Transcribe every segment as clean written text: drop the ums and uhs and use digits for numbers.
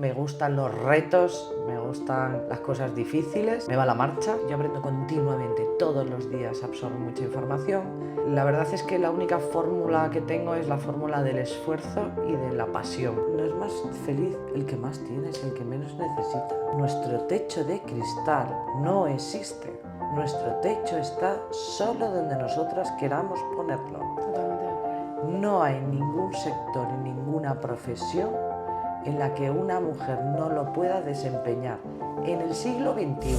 me gustan los retos, me gustan las cosas difíciles, me va la marcha, yo aprendo continuamente, todos los días absorbo mucha información. La verdad es que la única fórmula que tengo es la fórmula del esfuerzo y de la pasión. No es más feliz el que más tiene, es el que menos necesita. Nuestro techo de cristal no existe. Nuestro techo está solo donde nosotras queramos ponerlo. Totalmente de acuerdo. No hay ningún sector y ninguna profesión en la que una mujer no lo pueda desempeñar en el siglo XXI.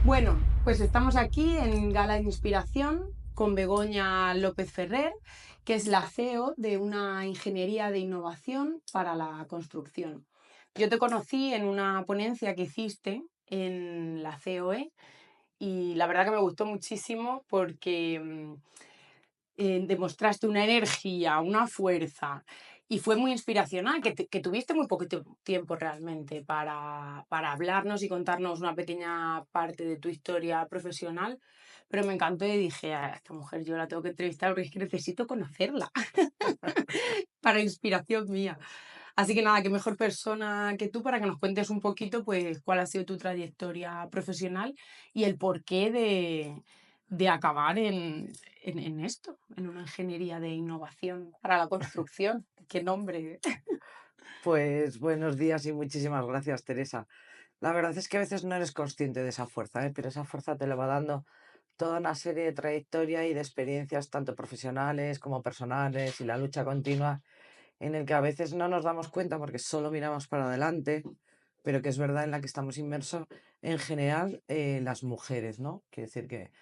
Bueno, pues estamos aquí en Gala de Inspiración con Begoña López Ferrer, que es la CEO de una ingeniería de innovación para la construcción. Yo te conocí en una ponencia que hiciste en la COE y la verdad que me gustó muchísimo porque demostraste una energía, una fuerza y fue muy inspiracional, que tuviste muy poco tiempo realmente para hablarnos y contarnos una pequeña parte de tu historia profesional, pero me encantó y dije, a esta mujer yo la tengo que entrevistar porque es que necesito conocerla para inspiración mía. Así que nada, qué mejor persona que tú para que nos cuentes un poquito pues cuál ha sido tu trayectoria profesional y el porqué de acabar en esto, en una ingeniería de innovación para la construcción. Qué nombre. Pues buenos días y muchísimas gracias, Teresa. La verdad es que a veces no eres consciente de esa fuerza, ¿eh? Pero esa fuerza te la va dando toda una serie de trayectoria y de experiencias, tanto profesionales como personales, y la lucha continua, en el que a veces no nos damos cuenta porque solo miramos para adelante, pero que es verdad en la que estamos inmersos en general las mujeres, ¿no? Quiere decir que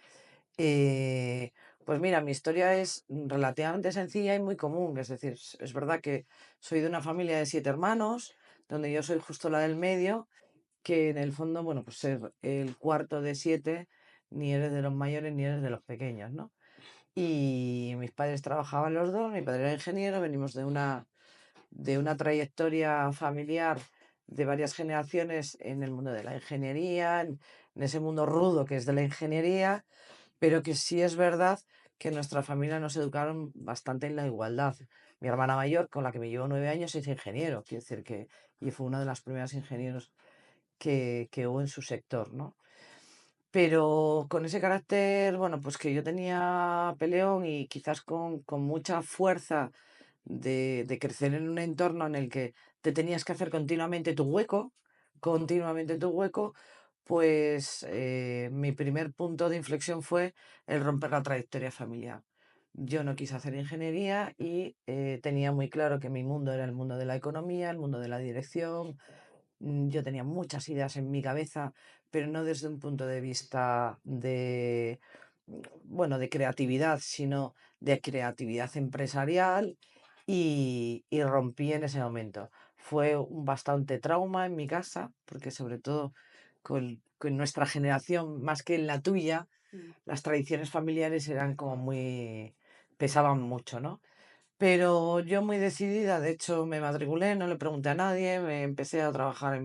eh, pues mira, mi historia es relativamente sencilla y muy común. Es decir, es verdad que soy de una familia de 7 hermanos, donde yo soy justo la del medio, que en el fondo, bueno, pues ser el cuarto de 7, ni eres de los mayores ni eres de los pequeños, ¿no? Y mis padres trabajaban los dos, mi padre era ingeniero, venimos de una trayectoria familiar de varias generaciones en el mundo de la ingeniería, en ese mundo rudo que es de la ingeniería, pero que sí es verdad que en nuestra familia nos educaron bastante en la igualdad. Mi hermana mayor, con la que me llevo 9 años, es ingeniero, quiere decir que, y fue una de las primeras ingenieros que hubo en su sector, ¿no? Pero con ese carácter, bueno, pues que yo tenía peleón y quizás con mucha fuerza de crecer en un entorno en el que te tenías que hacer continuamente tu hueco, pues mi primer punto de inflexión fue el romper la trayectoria familiar. Yo no quise hacer ingeniería y tenía muy claro que mi mundo era el mundo de la economía, el mundo de la dirección. Yo tenía muchas ideas en mi cabeza, pero no desde un punto de vista bueno, de creatividad, sino de creatividad empresarial y rompí en ese momento. Fue un bastante trauma en mi casa, porque sobre todo con nuestra generación, más que en la tuya, Mm. las tradiciones familiares eran como pesaban mucho, ¿no? Pero yo muy decidida, de hecho me matriculé, no le pregunté a nadie, me empecé a trabajar en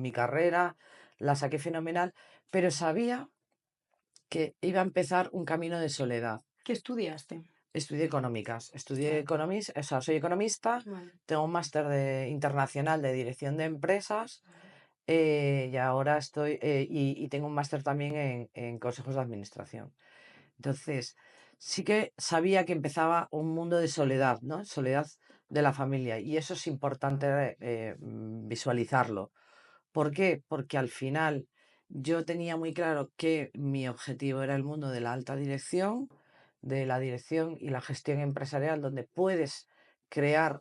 mi carrera, la saqué fenomenal, pero sabía que iba a empezar un camino de soledad. ¿Qué estudiaste? Estudié económicas, Claro. o sea, soy economista, Vale. tengo un máster internacional de dirección de empresas y ahora y tengo un máster también en consejos de administración. Entonces, sí que sabía que empezaba un mundo de soledad, ¿no? Soledad de la familia. Y eso es importante visualizarlo. ¿Por qué? Porque al final yo tenía muy claro que mi objetivo era el mundo de la alta dirección, de la dirección y la gestión empresarial, donde puedes crear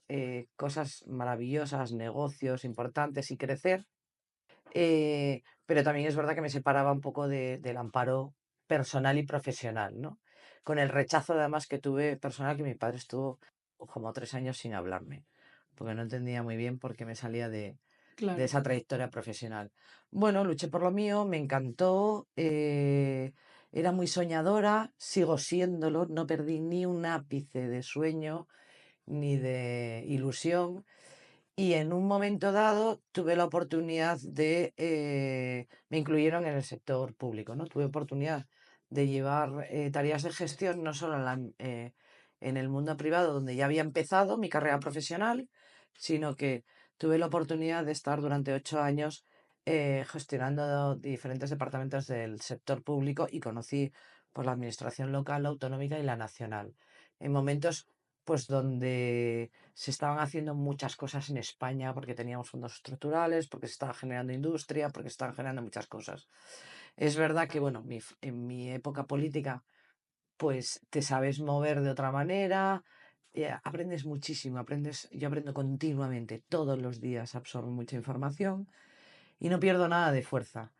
cosas maravillosas, negocios importantes y crecer. Pero también es verdad que me separaba un poco del amparo personal y profesional, ¿no? Con el rechazo además que tuve personal, que mi padre estuvo como 3 años sin hablarme, porque no entendía muy bien por qué me salía de Claro. esa trayectoria profesional. Bueno, luché por lo mío, me encantó, era muy soñadora, sigo siéndolo, no perdí ni un ápice de sueño ni de ilusión. Y en un momento dado tuve la oportunidad me incluyeron en el sector público, ¿no? Tuve oportunidad de llevar tareas de gestión no solo en el mundo privado, donde ya había empezado mi carrera profesional, sino que tuve la oportunidad de estar durante 8 años gestionando diferentes departamentos del sector público y conocí pues, la administración local, la autonómica y la nacional. En momentos pues donde se estaban haciendo muchas cosas en España porque teníamos fondos estructurales, porque se estaba generando industria, porque se estaban generando muchas cosas. Es verdad que, bueno, en mi época política pues te sabes mover de otra manera, aprendes muchísimo, yo aprendo continuamente, todos los días absorbo mucha información y no pierdo nada de fuerza.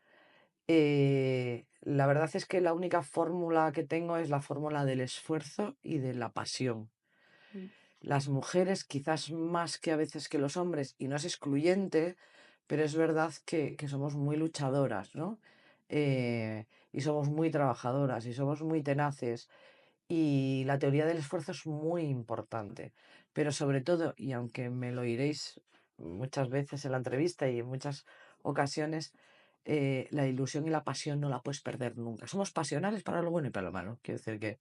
La verdad es que la única fórmula que tengo es la fórmula del esfuerzo y de la pasión. Mm. Las mujeres quizás más que a veces que los hombres, y no es excluyente, pero es verdad que somos muy luchadoras, ¿no? Y somos muy trabajadoras y somos muy tenaces y la teoría del esfuerzo es muy importante, pero sobre todo, y aunque me lo oiréis muchas veces en la entrevista y en muchas ocasiones, la ilusión y la pasión no la puedes perder nunca. Somos pasionales para lo bueno y para lo malo. Quiero decir que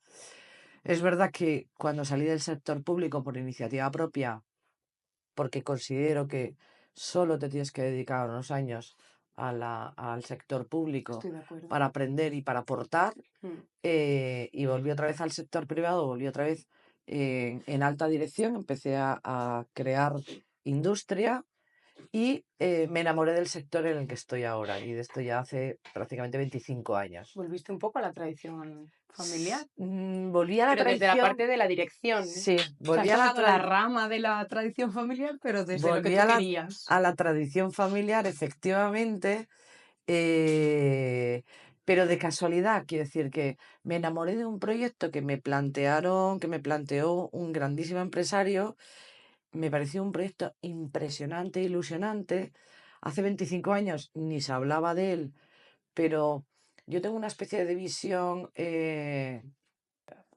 es verdad que cuando salí del sector público por iniciativa propia, porque considero que solo te tienes que dedicar unos años al sector público Estoy de acuerdo. para aprender y para aportar, Mm. y volví otra vez al sector privado, volví otra vez en alta dirección, empecé a crear industria y me enamoré del sector en el que estoy ahora y de esto ya hace prácticamente 25 años. Volviste un poco a la tradición familiar, Volví a la pero desde la tradición, parte de la dirección, ¿eh? sí, O sea, has volví a la, tomado la tra- rama de la tradición familiar, pero desde lo que volví tú a la, querías. a la tradición familiar, efectivamente. Eh, pero de casualidad, quiero decir que me enamoré de un proyecto que me planteó un grandísimo empresario. Me pareció un proyecto impresionante, ilusionante. Hace 25 años ni se hablaba de él, pero yo tengo una especie de visión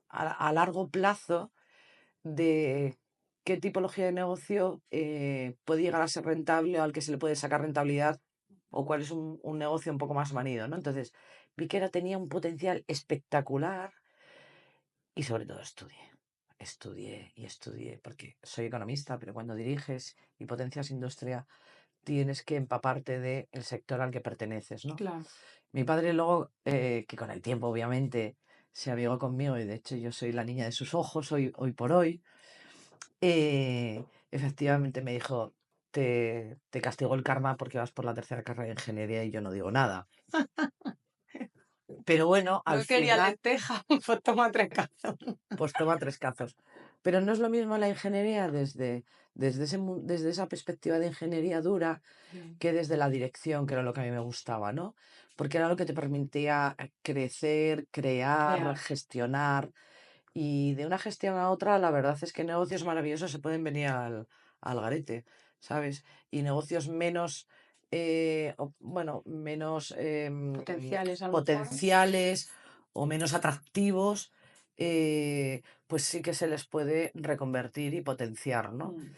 a largo plazo de qué tipología de negocio puede llegar a ser rentable o al que se le puede sacar rentabilidad o cuál es un negocio un poco más manido, ¿no? Entonces, vi que tenía un potencial espectacular y sobre todo estudié y estudié, porque soy economista, pero cuando diriges y potencias industria, tienes que empaparte del sector al que perteneces, ¿no? Claro. Mi padre luego, que con el tiempo obviamente se amigó conmigo y de hecho yo soy la niña de sus ojos hoy por hoy, efectivamente me dijo, te castigó el karma porque vas por la tercera carrera de ingeniería y yo no digo nada. Pero bueno, al No quería final, lenteja, pues toma 3 cazos. pues toma tres cazos. Pero no es lo mismo la ingeniería desde esa perspectiva de ingeniería dura Mm. que desde la dirección, que era lo que a mí me gustaba, ¿no? Porque era lo que te permitía crecer, crear, Crear. gestionar. Y de una gestión a otra, la verdad es que negocios maravillosos se pueden venir al garete, ¿sabes? Y negocios menos, bueno, menos Potenciales a lo mejor. potenciales o menos atractivos, pues sí que se les puede reconvertir y potenciar, ¿no? Mm.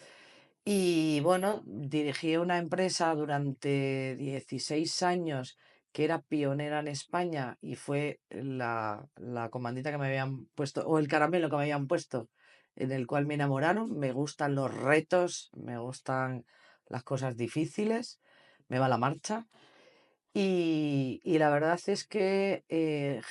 Y bueno, dirigí una empresa durante 16 años que era pionera en España y fue la comandita que me habían puesto, o el caramelo que me habían puesto, en el cual me enamoraron. Me gustan los retos, me gustan las cosas difíciles, me va la marcha. Y la verdad es que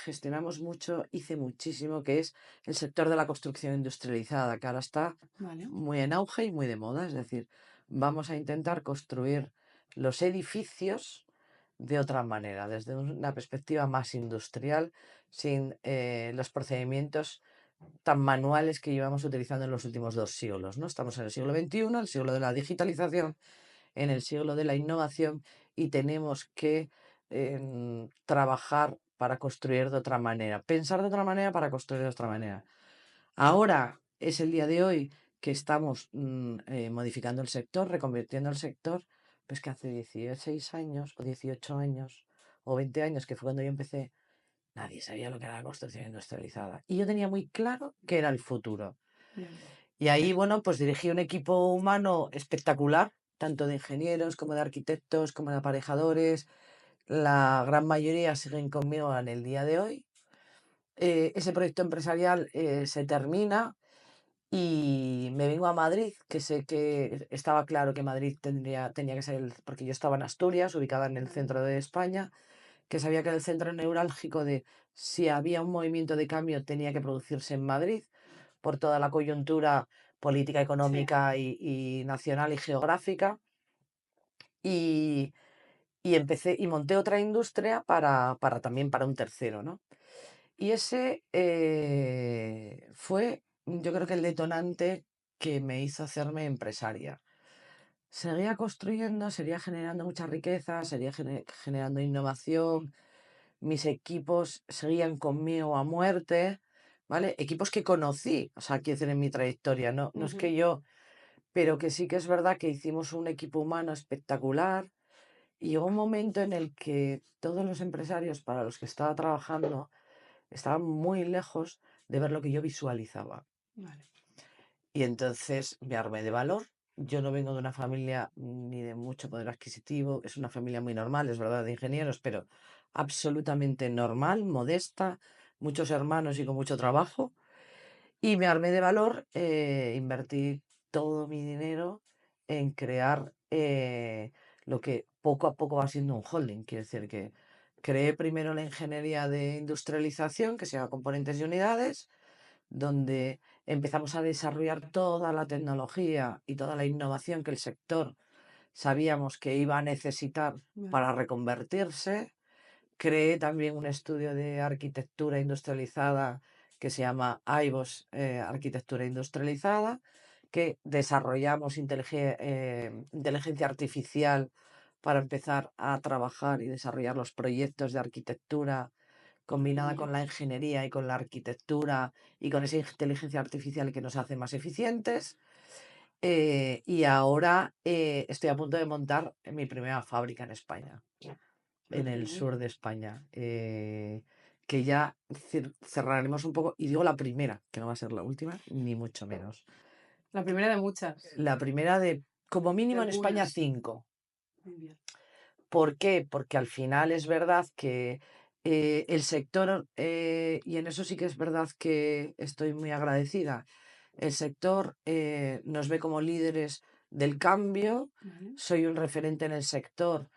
gestionamos mucho, hice muchísimo, que es el sector de la construcción industrializada, que ahora está Vale. muy en auge y muy de moda. Es decir, vamos a intentar construir los edificios de otra manera, desde una perspectiva más industrial, sin los procedimientos tan manuales que llevamos utilizando en los últimos 2 siglos, ¿no? Estamos en el siglo XXI, el siglo de la digitalización, en el siglo de la innovación y tenemos que trabajar para construir de otra manera, pensar de otra manera para construir de otra manera. Ahora es el día de hoy que estamos modificando el sector, reconvirtiendo el sector, pues que hace 16 años o 18 años o 20 años, que fue cuando yo empecé, nadie sabía lo que era la construcción industrializada. Y yo tenía muy claro que era el futuro. Ya. Y ahí, bueno, pues dirigí un equipo humano espectacular, tanto de ingenieros como de arquitectos, como de aparejadores. La gran mayoría siguen conmigo en el día de hoy. Ese proyecto empresarial se termina y me vengo a Madrid, que sé que estaba claro que Madrid tenía que ser, porque yo estaba en Asturias, ubicada en el Vale. centro de España, que sabía que era el centro neurálgico de si había un movimiento de cambio tenía que producirse en Madrid, por toda la coyuntura política, Sí, económica y nacional y geográfica. Y, y empecé y monté otra industria para también para un tercero, ¿no? Y ese fue, yo creo que el detonante que me hizo hacerme empresaria. Seguía construyendo, seguía generando mucha riqueza, seguía generando innovación, mis equipos seguían conmigo a muerte, ¿vale? Equipos que conocí, o sea, quiero decir, en mi trayectoria, no es ujú, que yo, pero que sí que es verdad que hicimos un equipo humano espectacular y llegó un momento en el que todos los empresarios para los que estaba trabajando estaban muy lejos de ver lo que yo visualizaba. vale. Y entonces me armé de valor. Yo no vengo de una familia ni de mucho poder adquisitivo, es una familia muy normal, es verdad, de ingenieros, pero absolutamente normal, modesta, muchos hermanos y con mucho trabajo. Y me armé de valor, invertí todo mi dinero en crear lo que poco a poco va siendo un holding. Quiere decir que creé primero la ingeniería de industrialización, que se llama Componentes y Unidades, donde empezamos a desarrollar toda la tecnología y toda la innovación que el sector sabíamos que iba a necesitar Vale. para reconvertirse. Creé también un estudio de arquitectura industrializada que se llama AIBOS, Arquitectura Industrializada, que desarrollamos inteligencia artificial para empezar a trabajar y desarrollar los proyectos de arquitectura Qué combinada con bien. la ingeniería y con la arquitectura y con esa inteligencia artificial que nos hace más eficientes. Y ahora estoy a punto de montar mi primera fábrica en España, en Qué el bien. sur de España, que ya cerraremos un poco, y digo la primera, que no va a ser la última, ni mucho menos. La primera de muchas, La primera de, como de mínimo en España, algunas. 5. Muy bien. ¿Por qué? Porque al final es verdad que el sector, y en eso sí que es verdad que estoy muy agradecida, el sector nos ve como líderes del cambio, Vale. soy un referente en el sector,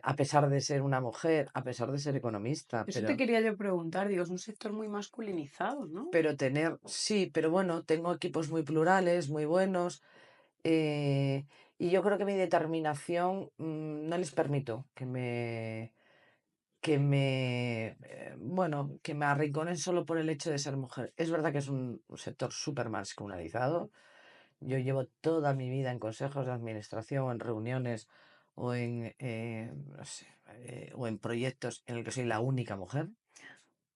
a pesar de ser una mujer, a pesar de ser economista, Eso te quería yo preguntar, digo, es un sector muy masculinizado, ¿no? sí, pero bueno, tengo equipos muy plurales, muy buenos, eh, y yo creo que mi determinación no les permito bueno, que me arrinconen solo por el hecho de ser mujer. Es verdad que es un sector súper masculinizado. Yo llevo toda mi vida en consejos de administración, o en reuniones o no sé, o en proyectos en el que soy la única mujer,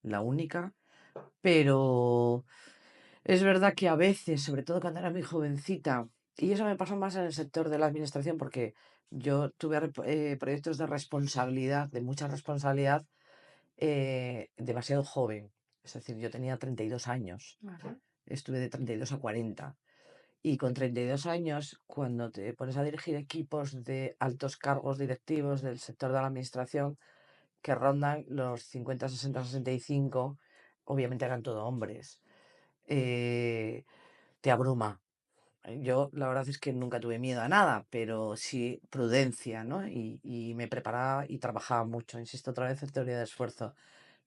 la única, pero es verdad que a veces, sobre todo cuando era muy jovencita, y eso me pasó más en el sector de la administración porque yo tuve proyectos de responsabilidad, de mucha responsabilidad, demasiado joven. Es decir, yo tenía 32 años, Vale. estuve de 32 a 40. Y con 32 años, cuando te pones a dirigir equipos de altos cargos directivos del sector de la administración que rondan los 50, 60, 65, obviamente eran todo hombres, eh, te abruma. Yo la verdad es que nunca tuve miedo a nada, pero sí prudencia, ¿no? Y me preparaba y trabajaba mucho. Insisto otra vez en teoría de esfuerzo.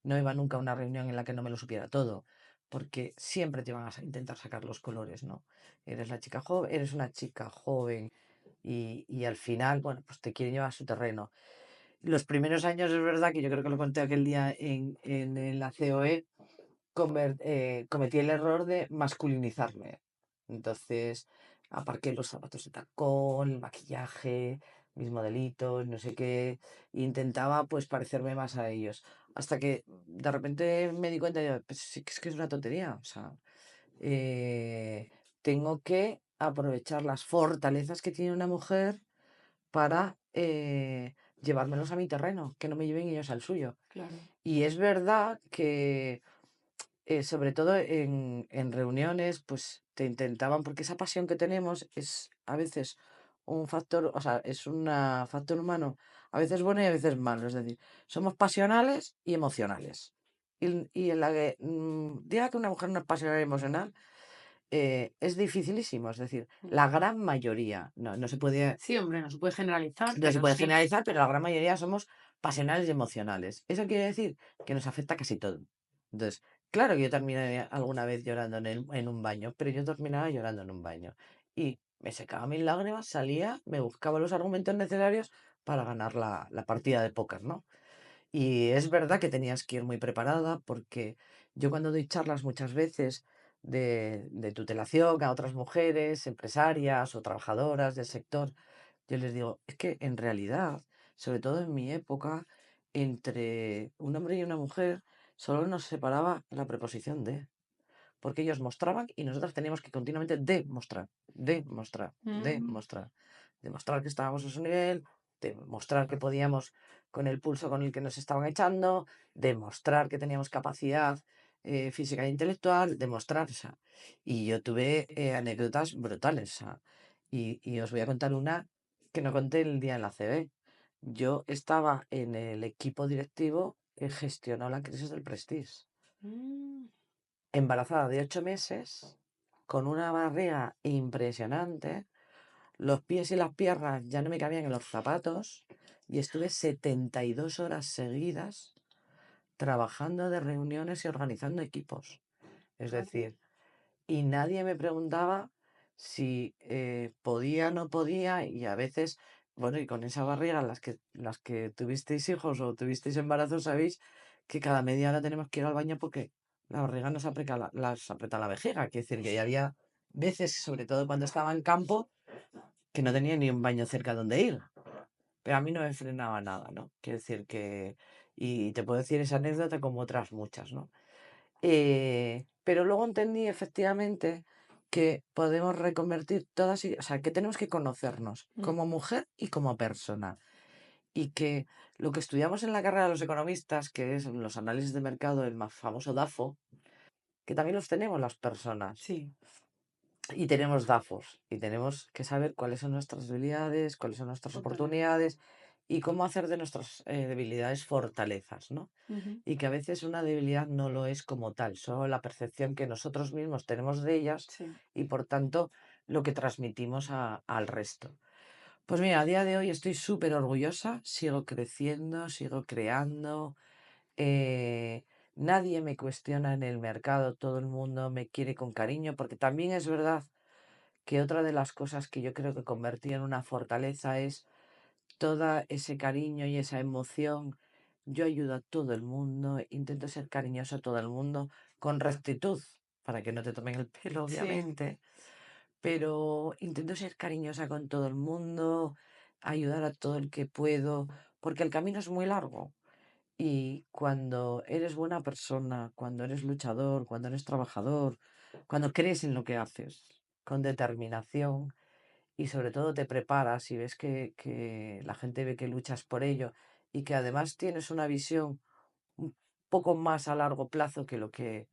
No iba nunca a una reunión en la que no me lo supiera todo, porque siempre te van a intentar sacar los colores, ¿no? Eres la chica joven, eres una chica joven y al final, bueno, pues te quieren llevar a su terreno. Los primeros años es verdad que yo creo que lo conté aquel día en la COE, cometí el error de masculinizarme. Entonces, aparqué los zapatos de tacón, el maquillaje, mis modelitos, no sé qué, e intentaba pues parecerme más a ellos. Hasta que de repente me di cuenta de, pues sí que es una tontería. O sea, tengo que aprovechar las fortalezas que tiene una mujer para llevármelos a mi terreno, que no me lleven ellos al suyo. Claro. Y es verdad que sobre todo en reuniones, pues te intentaban, porque esa pasión que tenemos es a veces un factor, o sea, es un factor humano, a veces bueno y a veces malo. Es decir, somos pasionales y emocionales. Y en la que diga que una mujer no es pasional y emocional, es dificilísimo. Es decir, Mm. la gran mayoría, no se puede, Sí, hombre, no se puede generalizar, no se pero puede sí. generalizar, pero la gran mayoría somos pasionales y emocionales. Eso quiere decir que nos afecta casi todo. Entonces, claro que yo terminé alguna vez llorando en un baño, pero yo terminaba llorando en un baño. Y me secaba mis lágrimas, salía, me buscaba los argumentos necesarios para ganar la partida de póker, ¿no? Y es verdad que tenías que ir muy preparada porque yo cuando doy charlas muchas veces de tutelación a otras mujeres, empresarias o trabajadoras del sector, yo les digo, es que en realidad, sobre todo en mi época, entre un hombre y una mujer solo nos separaba la preposición de, porque ellos mostraban y nosotros teníamos que continuamente demostrar, demostrar, Mm, demostrar, demostrar que estábamos a su nivel, demostrar que podíamos con el pulso con el que nos estaban echando, demostrar que teníamos capacidad física e intelectual, demostrar, o sea, y yo tuve anécdotas brutales, o sea, y os voy a contar una que no conté el día en la CB. Yo estaba en el equipo directivo que gestionó la crisis del Prestige, mm. embarazada de 8 meses, con una barriga impresionante, los pies y las piernas ya no me cabían en los zapatos y estuve 72 horas seguidas trabajando de reuniones y organizando equipos. Es Fíjate. decir, y nadie me preguntaba si podía o no podía y a veces, bueno, y con esa barriga, las que tuvisteis hijos o tuvisteis embarazos, sabéis que cada media hora tenemos que ir al baño porque la barriga las aprieta la vejiga. Quiere decir que ya había veces, sobre todo cuando estaba en campo, que no tenía ni un baño cerca donde ir. Pero a mí no me frenaba nada, ¿no? Quiero decir que, y te puedo decir esa anécdota como otras muchas, ¿no? Pero luego entendí efectivamente que podemos reconvertir todas, o sea, que tenemos que conocernos Mm, como mujer y como persona. Y que lo que estudiamos en la carrera de los economistas, que es los análisis de mercado, el más famoso DAFO, que también los tenemos las personas. sí, Y tenemos DAFOs. Y tenemos que saber cuáles son nuestras debilidades, cuáles son nuestras totalmente. oportunidades y cómo hacer de nuestras debilidades fortalezas, ¿no? Ujú, Y que a veces una debilidad no lo es como tal, solo la percepción que nosotros mismos tenemos de ellas sí. y por tanto lo que transmitimos al resto. Pues mira, a día de hoy estoy súper orgullosa, sigo creciendo, sigo creando, eh, nadie me cuestiona en el mercado, todo el mundo me quiere con cariño, porque también es verdad que otra de las cosas que yo creo que convertí en una fortaleza es todo ese cariño y esa emoción. Yo ayudo a todo el mundo, intento ser cariñoso a todo el mundo, con rectitud, para que no te tomen el pelo, Sí, obviamente, pero intento ser cariñosa con todo el mundo, ayudar a todo el que puedo, porque el camino es muy largo. Y cuando eres buena persona, cuando eres luchador, cuando eres trabajador, cuando crees en lo que haces, con determinación, y sobre todo te preparas y ves que la gente ve que luchas por ello y que además tienes una visión un poco más a largo plazo que lo que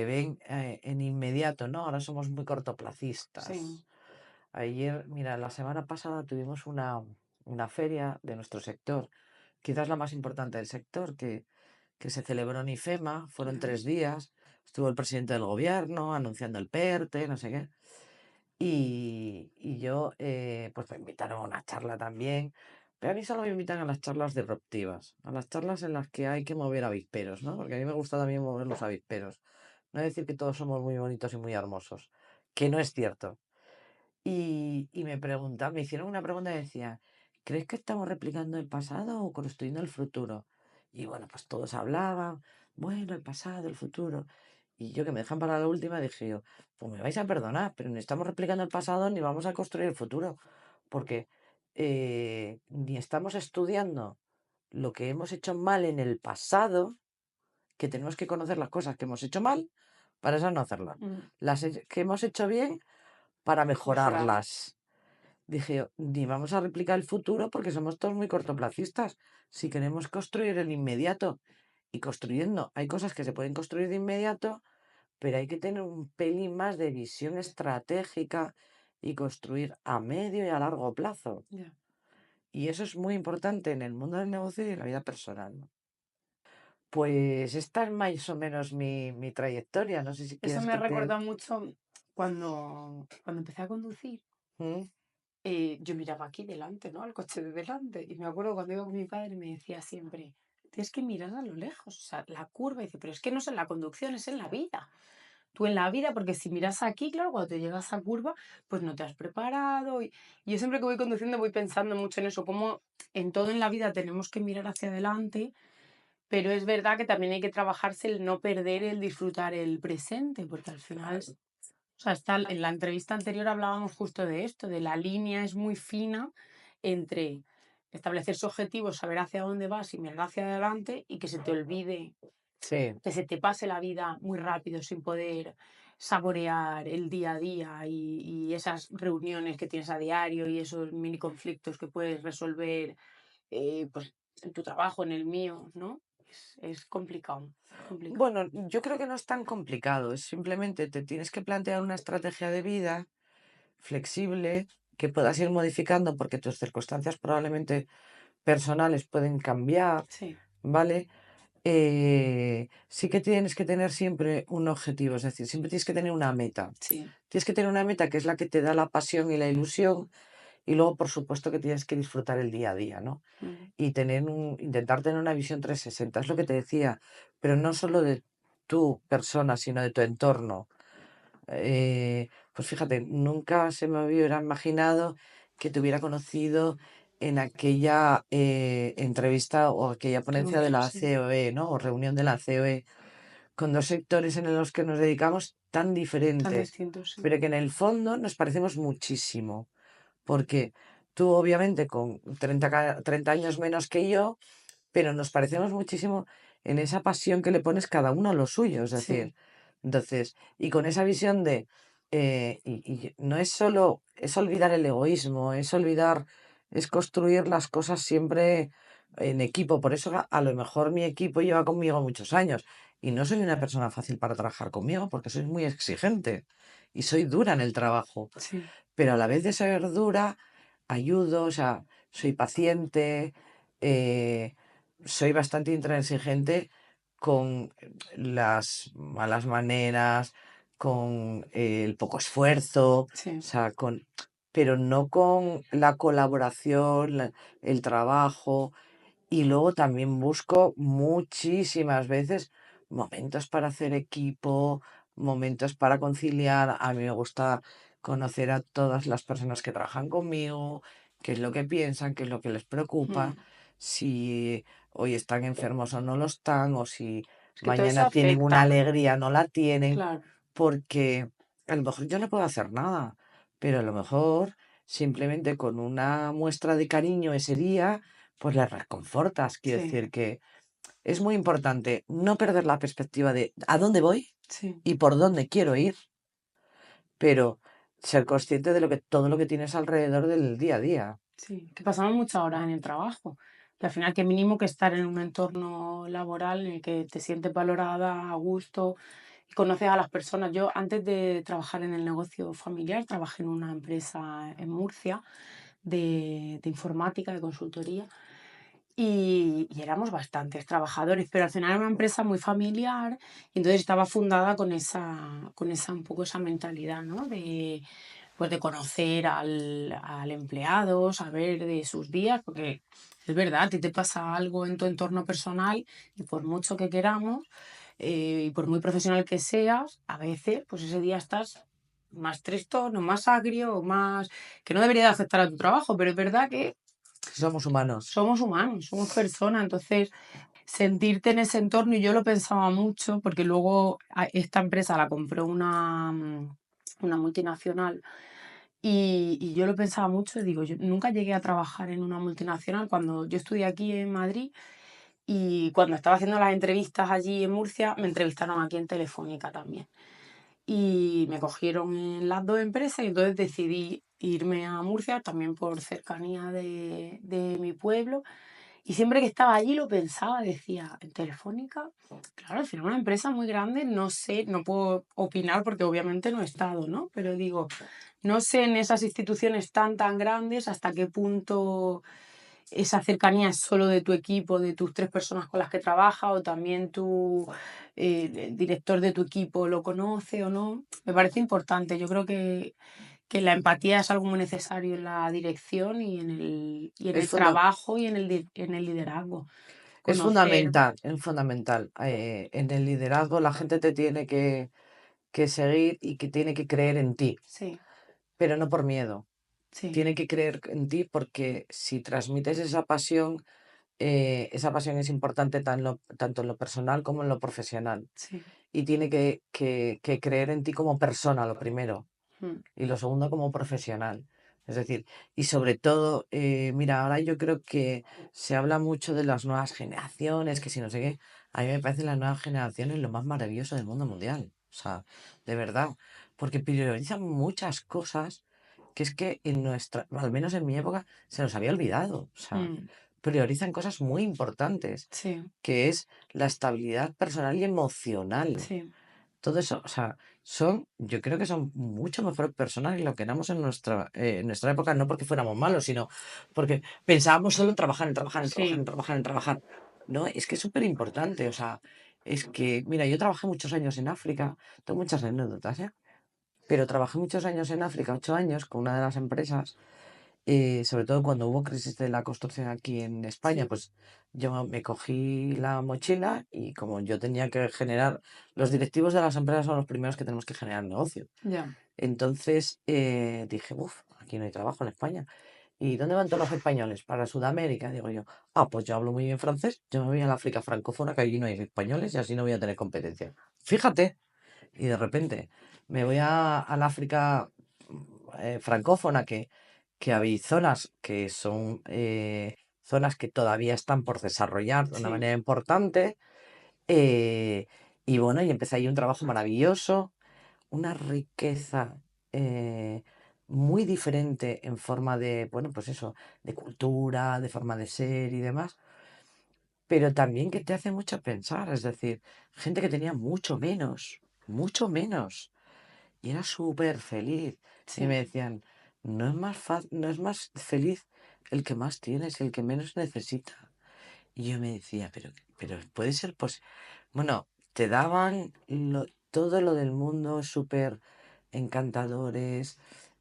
ven en inmediato, ¿no? Ahora somos muy sí. cortoplacistas. Ayer, mira, la semana pasada tuvimos una feria de nuestro sector, quizás la más importante del sector, que se celebró en IFEMA, fueron Ajá. 3 días, estuvo el presidente del gobierno anunciando el PERTE, no sé qué. Y yo, pues me invitaron a una charla también, pero a mí solo me invitan a las charlas disruptivas, a las charlas en las que hay que mover avisperos, ¿no? Porque a mí me gusta también mover los avisperos. No decir que todos somos muy bonitos y muy hermosos, que no es cierto. Y me hicieron una pregunta y decía, ¿crees que estamos replicando el pasado o construyendo el futuro? Y bueno, pues todos hablaban, bueno, el pasado, el futuro. Y yo que me dejan para la última dije yo, pues me vais a perdonar, pero ni estamos replicando el pasado ni vamos a construir el futuro, porque ni estamos estudiando lo que hemos hecho mal en el pasado, que tenemos que conocer las cosas que hemos hecho mal para esas no hacerlas. Mm, Que hemos hecho bien para mejorar. mejorarlas. Dije yo, ni vamos a replicar el futuro porque somos todos muy cortoplacistas. Si queremos construir el inmediato y construyendo, hay cosas que se pueden construir de inmediato, pero hay que tener un pelín más de visión estratégica y construir a medio y a largo plazo. Ya. Y eso es muy importante en el mundo del negocio y en la vida personal, ¿no? Pues esta es más o menos mi trayectoria. No sé si Eso quieres me que te... recuerda mucho cuando empecé a conducir, Mm. yo miraba aquí delante, ¿no? Al coche de delante. Y me acuerdo cuando iba con mi padre me decía siempre, tienes que mirar a lo lejos, o sea, la curva. Y dice, pero es que no es en la conducción, es en la vida. Tú en la vida, porque si miras aquí, claro, cuando te llegas a esa curva, pues no te has preparado. Y yo siempre que voy conduciendo voy pensando mucho en eso, como en todo en la vida tenemos que mirar hacia adelante, pero es verdad que también hay que trabajarse el no perder el disfrutar el presente, porque al final, Claro. o sea, en la entrevista anterior hablábamos justo de esto, de la línea es muy fina entre establecerse objetivos, saber hacia dónde vas y mirar hacia adelante y que se te olvide, Sí. que se te pase la vida muy rápido sin poder saborear el día a día y esas reuniones que tienes a diario y esos mini conflictos que puedes resolver pues en tu trabajo, en el mío, ¿no? Es complicado, complicado. Bueno, yo creo que no es tan complicado, es simplemente te tienes que plantear una estrategia de vida flexible que puedas ir modificando porque tus circunstancias probablemente personales pueden cambiar, Sí, ¿vale? Sí que tienes que tener siempre un objetivo, es decir, siempre tienes que tener una meta. sí. Tienes que tener una meta que es la que te da la pasión y la ilusión y luego, por supuesto, que tienes que disfrutar el día a día, ¿no? Mm, Y intentar tener una visión 360 es lo que te decía, pero no solo de tu persona, sino de tu entorno. Pues fíjate, nunca se me hubiera imaginado que te hubiera conocido en aquella entrevista o aquella ponencia de reunión, la sí. COE, ¿no? O reunión de la COE, con dos sectores en los que nos dedicamos tan Tan diferentes, distintos, sí. pero que en el fondo nos parecemos muchísimo. Porque tú, obviamente, con 30 años menos que yo, pero nos parecemos muchísimo en esa pasión que le pones cada uno a lo suyo, es decir, Sí, entonces, y con esa visión de, y no es solo, es olvidar el egoísmo, es olvidar, es construir las cosas siempre en equipo, por eso a lo mejor mi equipo lleva conmigo muchos años y no soy una persona fácil para trabajar conmigo porque soy muy exigente y soy dura en el trabajo, sí, pero a la vez de ser dura, ayudo, o sea, soy paciente, eh, soy bastante intransigente con las malas maneras, con el poco esfuerzo, o sí. sea, pero no con la colaboración, el trabajo. Y luego también busco muchísimas veces momentos para hacer equipo, momentos para conciliar. A mí me gusta conocer a todas las personas que trabajan conmigo, qué es lo que piensan, qué es lo que les preocupa, Mm. si hoy están enfermos o no lo están, o si Es que todo eso mañana tienen una afecta, alegría o no la tienen, claro, porque a lo mejor yo no puedo hacer nada, pero a lo mejor simplemente con una muestra de cariño ese día pues las reconfortas. Quiero sí, decir que es muy importante no perder la perspectiva de a dónde voy sí, y por dónde quiero ir, pero ser consciente de todo lo que tienes alrededor del día a día. sí. Que pasamos muchas horas en el trabajo. Que al final, que mínimo que estar en un entorno laboral en el que te sientes valorada, a gusto y conoces a las personas. Yo, antes de trabajar en el negocio familiar, trabajé en una empresa en Murcia de informática, de consultoría. Y éramos bastantes trabajadores, pero al final era una empresa muy familiar y entonces estaba fundada con esa un poco esa mentalidad, ¿no? Pues de conocer al empleado, saber de sus días, porque es verdad, a ti te pasa algo en tu entorno personal y por mucho que queramos y por muy profesional que seas, a veces pues ese día estás más tristón o más agrio o más que no debería de afectar a tu trabajo, pero es verdad que Somos humanos. somos humanos, somos personas, entonces sentirte en ese entorno, y yo lo pensaba mucho, porque luego esta empresa la compró una multinacional, y yo lo pensaba mucho, y digo, yo nunca llegué a trabajar en una multinacional cuando yo estudié aquí en Madrid, y cuando estaba haciendo las entrevistas allí en Murcia, me entrevistaron aquí en Telefónica también. Y me cogieron en las dos empresas y entonces decidí irme a Murcia también por cercanía de mi pueblo y siempre que estaba allí lo pensaba, decía, en Telefónica, claro, al final una empresa muy grande, no sé, no puedo opinar porque obviamente no he estado, ¿no? Pero digo, no sé en esas instituciones tan grandes hasta qué punto esa cercanía es solo de tu equipo, de tus 3 personas con las que trabajas, o también tu, el director de tu equipo lo conoce o no. Me parece importante. Yo creo que la empatía es algo muy necesario en la dirección y en el Es funda trabajo y en el liderazgo. es Conocer, fundamental, es fundamental. En el liderazgo la gente te tiene que seguir y que tiene que creer en ti, sí, pero no por miedo. sí, Tiene que creer en ti porque si transmites esa pasión es importante tanto en lo personal como en lo profesional. sí. Y tiene que creer en ti como persona, lo primero, Mm, y lo segundo como profesional. Es decir, y sobre todo, mira, ahora yo creo que se habla mucho de las nuevas generaciones, que si no sé qué, a mí me parecen las nuevas generaciones lo más maravilloso del mundo mundial. O sea, de verdad, porque priorizan muchas cosas que es que al menos en mi época, se nos había olvidado. O sea, mm, priorizan cosas muy importantes, sí, que es la estabilidad personal y emocional. sí, Todo eso, o sea, yo creo que son mucho mejores personas que lo que éramos en nuestra época, no porque fuéramos malos, sino porque pensábamos solo en trabajar, en trabajar, en trabajar, en sí, trabajar, en trabajar. No, es que es súper importante, o sea, es que, mira, yo trabajé muchos años en África, tengo muchas anécdotas, ¿eh? Pero trabajé muchos años en África, 8 años, con una de las empresas, sobre todo cuando hubo crisis de la construcción aquí en España, sí, pues yo me cogí la mochila y como yo tenía que generar, los directivos de las empresas son los primeros que tenemos que generar negocio. ya, Entonces dije, uff, aquí no hay trabajo en España. ¿Y dónde van todos los españoles? Para Sudamérica, digo yo. Ah, pues yo hablo muy bien francés, yo me voy a la África francófona, que allí no hay españoles y así no voy a tener competencia. Fíjate, y de repente me voy al África francófona, que hay zonas que son zonas que todavía están por desarrollar de una sí, manera importante. eh, y bueno, y empecé ahí un trabajo maravilloso, una riqueza eh, muy diferente en forma de, bueno, pues eso, de cultura, de forma de ser y demás, pero también que te hace mucho pensar, es decir, gente que tenía mucho menos, y era súper feliz. Y me sí. decían, no es más feliz el que más tienes, el que menos necesita. Y yo me decía, pero puede ser posible. Bueno, te daban todo lo del mundo, súper encantadores,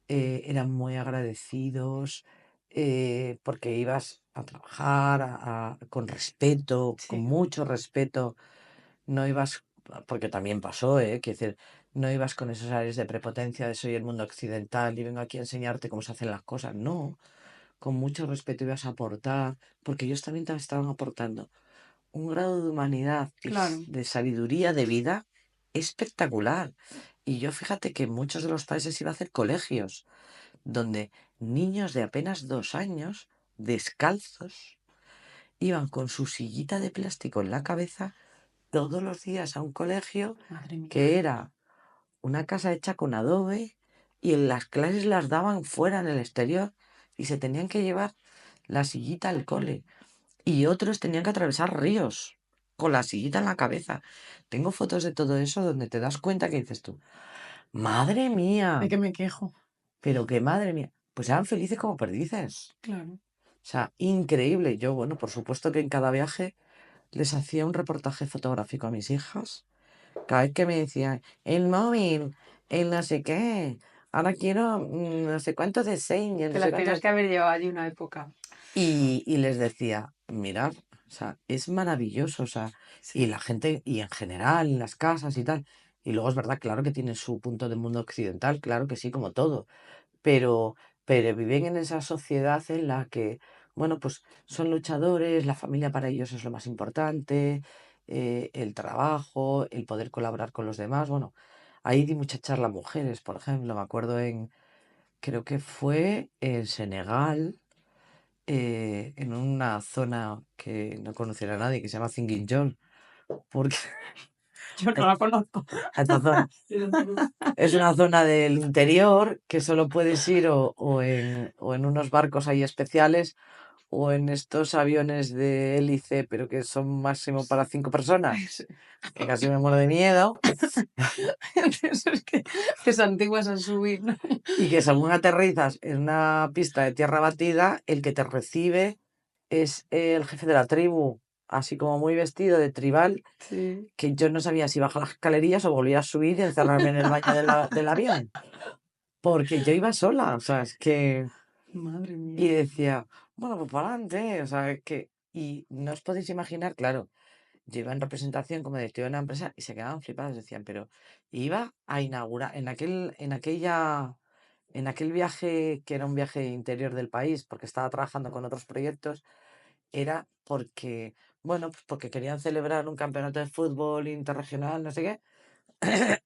eran muy agradecidos, porque ibas a trabajar con respeto, con Sí, mucho respeto. No ibas, porque también pasó, quiero decir, no ibas con esos aires de prepotencia de soy el mundo occidental y vengo aquí a enseñarte cómo se hacen las cosas. No, con mucho respeto ibas a aportar, porque ellos también te estaban aportando un grado de humanidad y claro, de sabiduría de vida espectacular. Y yo fíjate que en muchos de los países iba a hacer colegios donde niños de apenas 2 años, descalzos, iban con su sillita de plástico en la cabeza todos los días a un colegio madre mía. que era una casa hecha con adobe y en las clases las daban fuera en el exterior y se tenían que llevar la sillita al cole. Y otros tenían que atravesar ríos con la sillita en la cabeza. Tengo fotos de todo eso donde te das cuenta que dices tú, madre ¿De mía, qué me quejo? pero qué madre mía. Pues eran felices como perdices. Claro. O sea, increíble. Yo, bueno, por supuesto que en cada viaje les hacía un reportaje fotográfico a mis hijas. Cada vez que me decían, el móvil, el no sé qué, ahora quiero no sé cuántos de señas, Te no sé las tenías cuántos. que haber llevado allí una época. Y les decía, mirad, o sea, es maravilloso, o sea, y Sí, la gente, y en general, en las casas y tal. Y luego es verdad, claro que tienen su punto del mundo occidental, claro que sí, como todo, pero, pero viven en esa sociedad en la que, bueno, pues son luchadores, la familia para ellos es lo más importante, el trabajo, el poder colaborar con los demás. Bueno, ahí di mucha charla a mujeres, por ejemplo, me acuerdo creo que fue en Senegal, en una zona que no conocerá nadie, que se llama Zinguinchor, porque yo no la conozco. esta zona es una zona del interior que solo puedes ir o en unos barcos ahí especiales o en estos aviones de hélice, pero que son máximo para 5 personas, Sí. que casi me muero de miedo, Es que se antiguas a subir, ¿no? y que según aterrizas en una pista de tierra batida, el que te recibe es el jefe de la tribu, así como muy vestido de tribal, Sí. que yo no sabía si bajar las escalerillas o volver a subir y encerrarme en el baño del avión, porque yo iba sola, o sea, es que... Madre Y mía. decía, bueno, pues para adelante, o sea, es que... Y no os podéis imaginar, claro, yo iba en representación como directivo de una empresa y se quedaban flipados, decían, pero iba a inaugurar, en aquel viaje, que era un viaje interior del país, porque estaba trabajando con otros proyectos, era porque, bueno, pues porque querían celebrar un campeonato de fútbol interregional, no sé qué,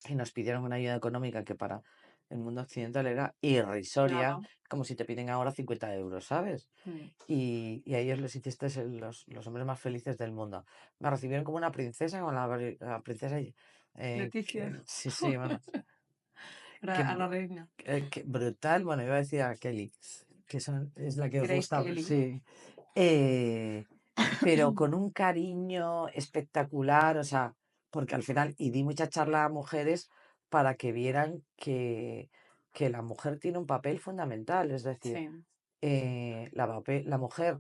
y nos pidieron una ayuda económica que para el mundo occidental era irrisoria, Nada. como si te piden ahora 50 euros, ¿sabes? Mm. Y a ellos les hiciste los hombres más felices del mundo. Me recibieron como una princesa, como la princesa. Leticia. Sí, sí, bueno, A la reina. que brutal. Bueno, iba a decir a Kelly, es la que os Grace gusta, Kelly. sí. Eh, pero con un cariño espectacular, o sea, porque al final, y di mucha charla a mujeres para que vieran que la mujer tiene un papel fundamental, es decir, Sí, la mujer,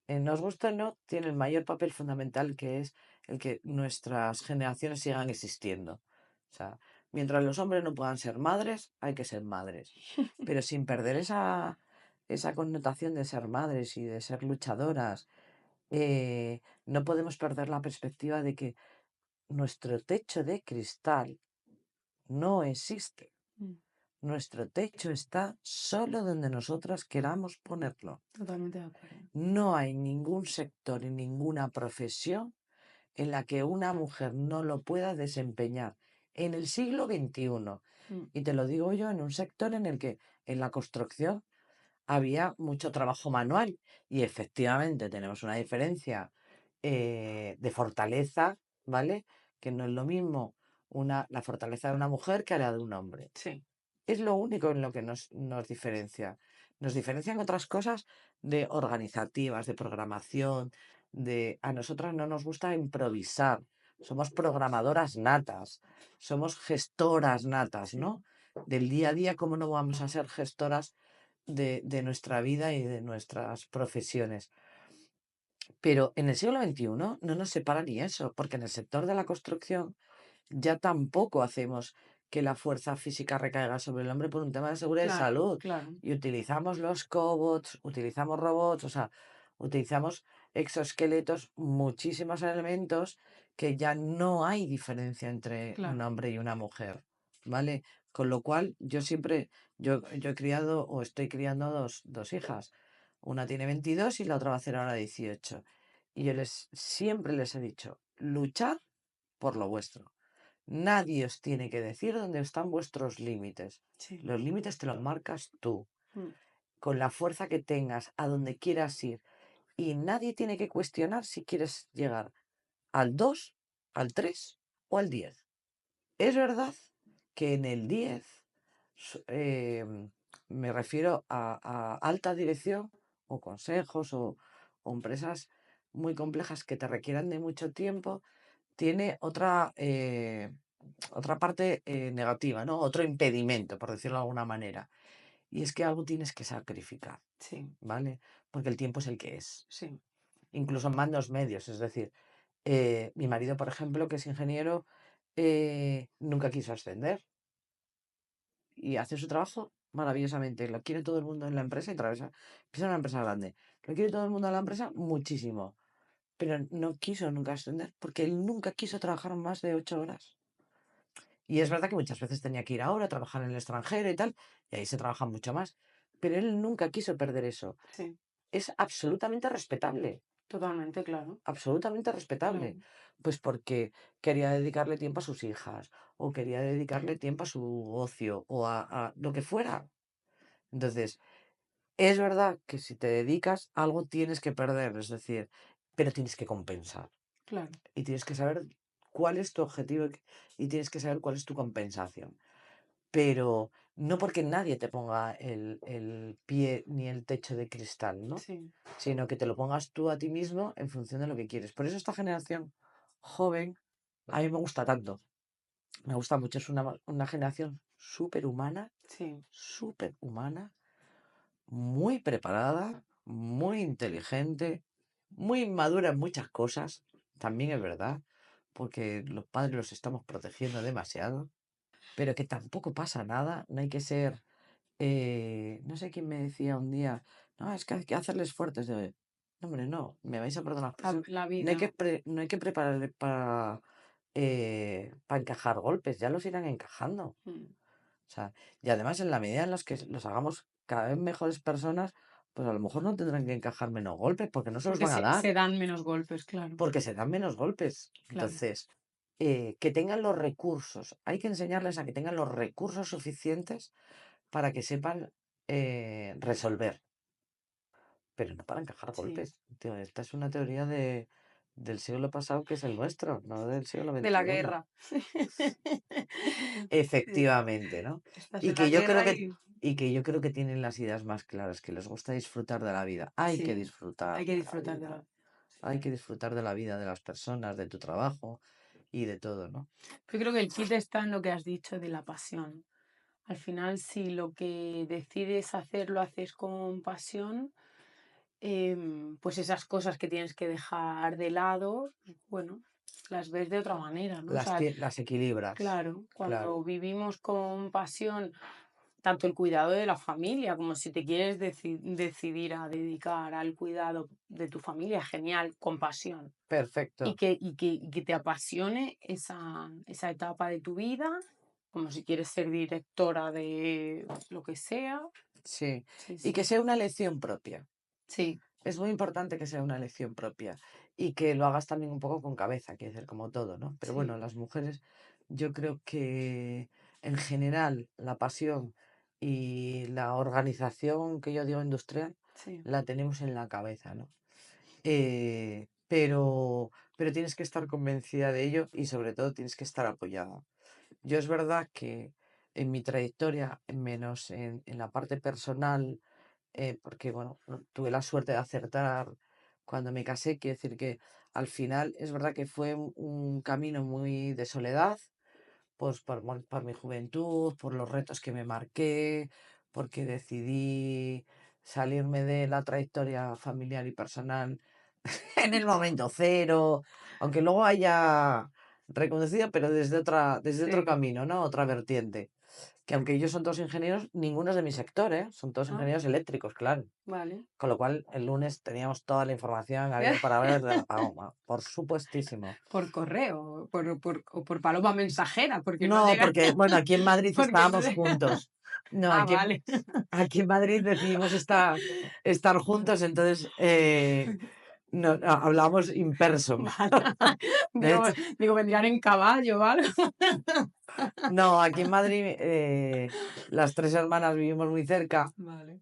nos gusta o no, tiene el mayor papel fundamental que es el que nuestras generaciones sigan existiendo. O sea, mientras los hombres no puedan ser madres, hay que ser madres, pero sin perder esa connotación de ser madres y de ser luchadoras. No podemos perder la perspectiva de que nuestro techo de cristal no existe. mm, Nuestro techo está solo donde nosotras queramos ponerlo. totalmente de acuerdo. No hay ningún sector y ninguna profesión en la que una mujer no lo pueda desempeñar en el siglo XXI. Mm. Y te lo digo yo, en un sector en el que en la construcción había mucho trabajo manual y efectivamente tenemos una diferencia de fortaleza, ¿vale? Que no es lo mismo la fortaleza de una mujer que la de un hombre. Sí, Es lo único en lo que nos diferencia. Nos diferencian otras cosas de organizativas, de programación, a nosotras no nos gusta improvisar. Somos programadoras natas, somos gestoras natas, sí, ¿no? Del día a día, ¿cómo no vamos a ser gestoras de nuestra vida y de nuestras profesiones? Pero en el siglo XXI no nos separa ni eso, porque en el sector de la construcción ya tampoco hacemos que la fuerza física recaiga sobre el hombre por un tema de seguridad y claro, salud. claro. Y utilizamos los cobots, utilizamos robots, o sea, utilizamos exoesqueletos, muchísimos elementos que ya no hay diferencia entre un Claro. hombre y una mujer, ¿vale? Con lo cual, yo he criado o estoy criando dos hijas. Una tiene 22 y la otra va a hacer ahora 18. Y yo siempre les he dicho, luchad por lo vuestro. Nadie os tiene que decir dónde están vuestros límites. Sí. Los límites te los marcas tú, Mm. con la fuerza que tengas, a donde quieras ir. Y nadie tiene que cuestionar si quieres llegar al 2, al 3 o al 10. Es verdad que en el 10 me refiero a alta dirección o consejos o empresas muy complejas que te requieran de mucho tiempo, tiene otra parte negativa, ¿no? Otro impedimento, por decirlo de alguna manera. Y es que algo tienes que sacrificar, Sí, ¿vale? Porque el tiempo es el que es. sí. Incluso en mandos medios. Es decir, mi marido, por ejemplo, que es ingeniero, nunca quiso ascender y hace su trabajo maravillosamente. Lo quiere todo el mundo en la empresa y empieza una empresa grande. Lo quiere todo el mundo en la empresa muchísimo. Pero no quiso nunca ascender porque él nunca quiso trabajar más de 8 horas. Y es verdad que muchas veces tenía que ir ahora a trabajar en el extranjero y tal, y ahí se trabaja mucho más. Pero él nunca quiso perder eso. Sí, Es absolutamente respetable, totalmente, claro, absolutamente respetable. claro. Pues porque quería dedicarle tiempo a sus hijas, o quería dedicarle tiempo a su ocio, o a lo que fuera. Entonces, es verdad que si te dedicas, algo tienes que perder, es decir, pero tienes que compensar. Claro. Y tienes que saber cuál es tu objetivo y tienes que saber cuál es tu compensación. Pero no porque nadie te ponga el pie ni el techo de cristal, ¿no? Sí, Sino que te lo pongas tú a ti mismo en función de lo que quieres. Por eso esta generación joven a mí me gusta tanto. Me gusta mucho. Es una generación sí, súper humana, muy preparada, muy inteligente, muy inmadura en muchas cosas, también es verdad, porque los padres los estamos protegiendo demasiado, pero que tampoco pasa nada, no hay que ser, no sé quién me decía un día, no, es que hay que hacerles fuertes de, no, hombre, no, me vais a perdonar la expresión, La no hay vida. que, no hay que prepararle para encajar golpes, ya los irán encajando. Mm. O sea, y además en la medida en las que los hagamos cada vez mejores personas, pues a lo mejor no tendrán que encajar menos golpes porque no se los Porque van a dar, se dan menos golpes, claro, porque se dan menos golpes. claro. Entonces, que tengan los recursos, hay que enseñarles a que tengan los recursos suficientes para que sepan resolver, pero no para encajar Sí. golpes. Tío, esta es una teoría del siglo pasado que es el nuestro, no del siglo De la XXI. guerra. Sí, Efectivamente, ¿no? estás Y en la que yo creo guerra que, y y que yo creo que tienen las ideas más claras, que les gusta disfrutar de la vida. Hay que sí, hay disfrutar que de la disfrutar de vida. la... Hay que disfrutar de la vida de las personas, de tu trabajo y de todo, ¿no? Yo creo que el kit está en lo que has dicho de la pasión. Al final, si lo que decides hacer lo haces con pasión, pues esas cosas que tienes que dejar de lado, bueno, las ves de otra manera, ¿no? O sea, Las equilibras, claro, claro. cuando vivimos con pasión, tanto el cuidado de la familia, como si te quieres decidir a dedicar al cuidado de tu familia, genial, con pasión. Y Perfecto. que te apasione esa etapa de tu vida, como si quieres ser directora de lo que sea. Sí. Sí, Y que sí. sea una elección propia. Sí, Es muy importante que sea una elección propia y que lo hagas también un poco con cabeza, quiero decir, como todo, ¿no? Pero bueno, sí, las mujeres, yo creo que en general la pasión y la organización que yo digo industrial sí, la tenemos en la cabeza, ¿no? Pero tienes que estar convencida de ello y sobre todo tienes que estar apoyada. Yo es verdad que en mi trayectoria, menos en la parte personal, porque bueno, tuve la suerte de acertar cuando me casé, quiero decir que al final es verdad que fue un camino muy de soledad, pues por mi juventud, por los retos que me marqué, porque decidí salirme de la trayectoria familiar y personal en el momento cero, aunque luego haya reconocido, pero desde otro sí. camino, ¿no? Otra vertiente. Que aunque ellos son todos ingenieros, ninguno es de mi sector, ¿eh? Son todos Ah, ingenieros eléctricos, claro. vale. Con lo cual, el lunes teníamos toda la información habida para ver de la Paloma, por supuestísimo. Por correo, o por paloma mensajera, porque no No, llega, porque, bueno, aquí en Madrid porque no estábamos llega. juntos. No, Ah, vale. aquí en Madrid decidimos estar juntos, entonces hablamos in person. Vale. De Digo, hecho, vendrían en caballo o algo. no, aquí en Madrid las tres hermanas vivimos muy cerca Vale,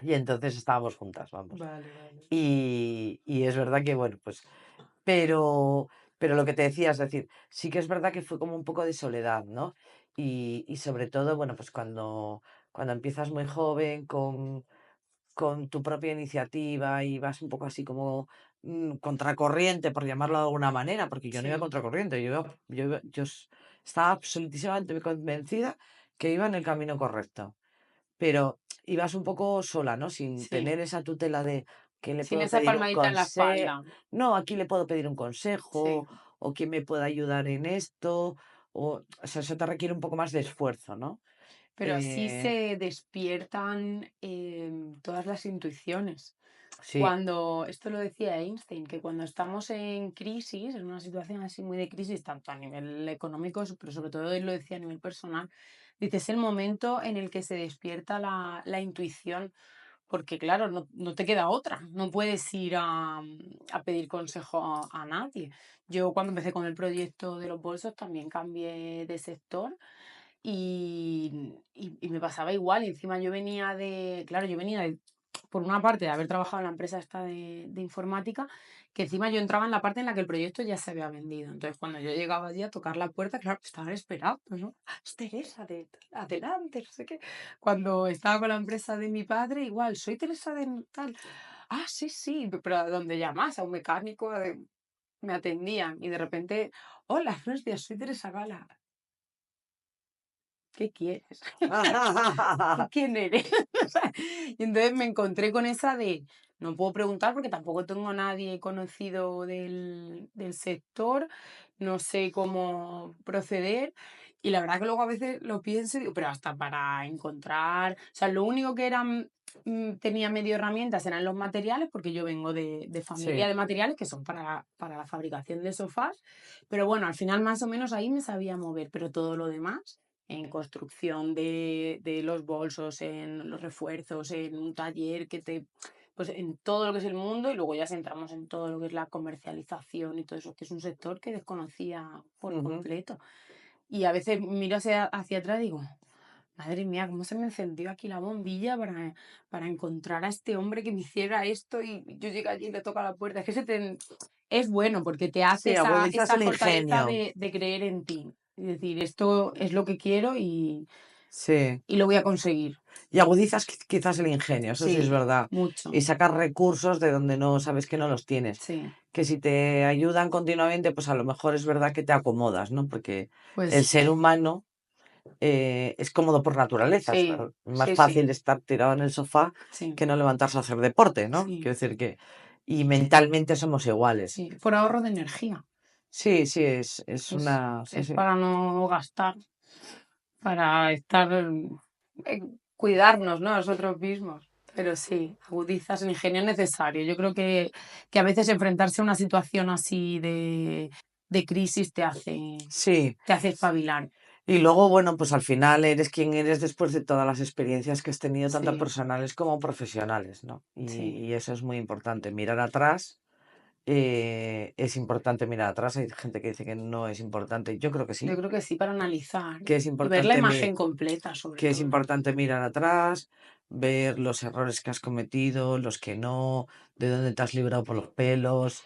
y entonces estábamos juntas, vamos. vale, vale. Y es verdad que, bueno, pues, pero, pero lo que te decía, es decir, sí que es verdad que fue como un poco de soledad, ¿no? Y sobre todo, bueno, pues cuando empiezas muy joven con tu propia iniciativa y vas un poco así como contracorriente, por llamarlo de alguna manera, porque yo no iba Sí, contracorriente, estaba absolutísimamente convencida que iba en el camino correcto, pero ibas un poco sola, ¿no? Sin sí. tener esa tutela de que le Sin puedo esa pedir un palmadita en la consejo, espalda. no, aquí le puedo pedir un Sí. consejo, o quién me puede ayudar en esto, o sea, eso te requiere un poco más de esfuerzo, ¿no? Pero sí Eh, se despiertan todas las intuiciones. sí, Cuando, esto lo decía Einstein, que cuando estamos en crisis, en una situación así muy de crisis, tanto a nivel económico, pero sobre todo él lo decía a nivel personal, dice, es el momento en el que se despierta la intuición, porque claro, no te queda otra, no puedes ir a pedir consejo a nadie. Yo cuando empecé con el proyecto de los bolsos también cambié de sector y me pasaba igual, y encima yo venía de, claro, yo venía de, por una parte, de haber trabajado en la empresa esta de informática, que encima yo entraba en la parte en la que el proyecto ya se había vendido. Entonces, cuando yo llegaba allí a tocar la puerta, claro, estaban esperando, ¿no? "Ah, es Teresa, adelante, no sé qué". Cuando estaba con la empresa de mi padre, igual, soy Teresa de tal. Ah, sí, sí, pero ¿a dónde llamas? A un mecánico, me atendían y de repente, hola, buenos días, soy Teresa Gala. ¿Qué quieres? ¿Tú quién eres? O sea, y entonces me encontré con esa de, no puedo preguntar porque tampoco tengo a nadie conocido del sector, no sé cómo proceder. Y la verdad que luego a veces lo pienso y digo, pero hasta para encontrar, o sea, lo único que tenía medio herramientas eran los materiales, porque yo vengo de familia Sí. de materiales que son para la fabricación de sofás, pero bueno, al final más o menos ahí me sabía mover, pero todo lo demás, en construcción de los bolsos, en los refuerzos, en un taller pues en todo lo que es el mundo y luego ya si entramos en todo lo que es la comercialización y todo eso, que es un sector que desconocía por Ujú. completo. Y a veces miro hacia atrás y digo, madre mía, cómo se me encendió aquí la bombilla para encontrar a este hombre que me hiciera esto y yo llego allí y le toco a la puerta. Es que es bueno porque te hace Sí, agudizas esa el fortaleza ingenio. de creer en ti. Es decir, esto es lo que quiero Sí. y lo voy a conseguir. Y agudizas quizás el ingenio, eso sí es Sí, verdad. Y mucho. sacas recursos de donde no sabes que no los tienes. Sí, Que si te ayudan continuamente, pues a lo mejor es verdad que te acomodas, ¿no? Porque el pues ser humano es cómodo por naturaleza. Es sí, más sí, sí, fácil estar tirado en el sofá sí, que no levantarse a hacer deporte, ¿no? sí, Quiero decir que. Y mentalmente somos iguales. sí. Por ahorro de energía. Sí, sí, es Es, una. Sí, es sí. para no gastar, para estar, cuidarnos, ¿no? Nosotros mismos. Pero sí, agudizas el ingenio necesario. Yo creo que a veces enfrentarse a una situación así de crisis Sí. te hace espabilar. Y luego, bueno, pues al final eres quien eres después de todas las experiencias que has tenido, tanto Sí, personales como profesionales, ¿no? sí. Y eso es muy importante. Mirar atrás, es importante mirar atrás. Hay gente que dice que no es importante. Yo creo que Yo sí, creo que sí, para analizar que es y ver la importante, imagen completa, sobre que es todo. importante mirar atrás, ver los errores que has cometido, los que no, de dónde te has librado por los pelos,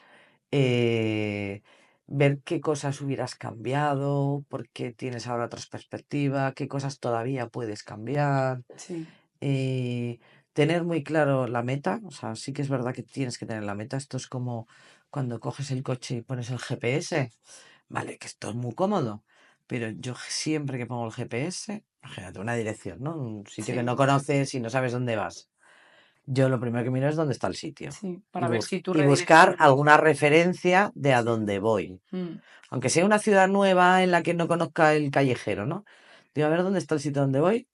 eh, ver qué cosas hubieras cambiado, por qué tienes ahora otra perspectiva, qué cosas todavía puedes cambiar, Sí, eh, tener muy claro la meta, o sea, sí que es verdad que tienes que tener la meta. Esto es como cuando coges el coche y pones el GPS. Vale, que esto es muy cómodo, pero yo siempre que pongo el GPS, imagínate una dirección, ¿no? Un sitio que sí, no conoces y no sabes dónde vas. Yo lo primero que miro es dónde está el sitio sí, y, para ver si tú y buscar redireccionas. alguna referencia de a Sí. dónde voy. Mm, Aunque sea una ciudad nueva en la que no conozca el callejero, ¿no? Digo, a ver dónde está el sitio donde voy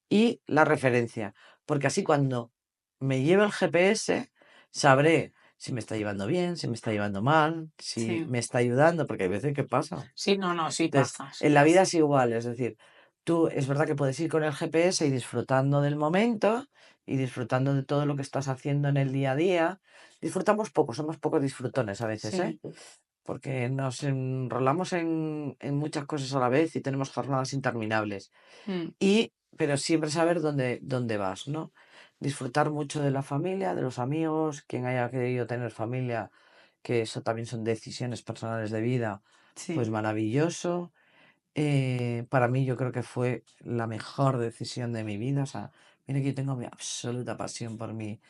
y la referencia. Porque así cuando me lleve el GPS, sabré si me está llevando bien, si me está llevando mal, si sí. me está ayudando, porque hay veces que pasa. Sí, no, no, sí Entonces, pasa, sí en la vida pasa. es igual, es decir, tú es verdad que puedes ir con el GPS y disfrutando del momento y disfrutando de todo lo que estás haciendo en el día a día. Disfrutamos poco, somos pocos disfrutones a veces, ¿eh? Sí. Porque nos enrolamos en muchas cosas a la vez y tenemos jornadas interminables. Mm, Pero siempre saber dónde vas, ¿no? Disfrutar mucho de la familia, de los amigos, quien haya querido tener familia, que eso también son decisiones personales de vida, pues sí, maravilloso. Para mí yo creo que fue la mejor decisión de mi vida. O sea, mira que yo tengo mi absoluta pasión por mi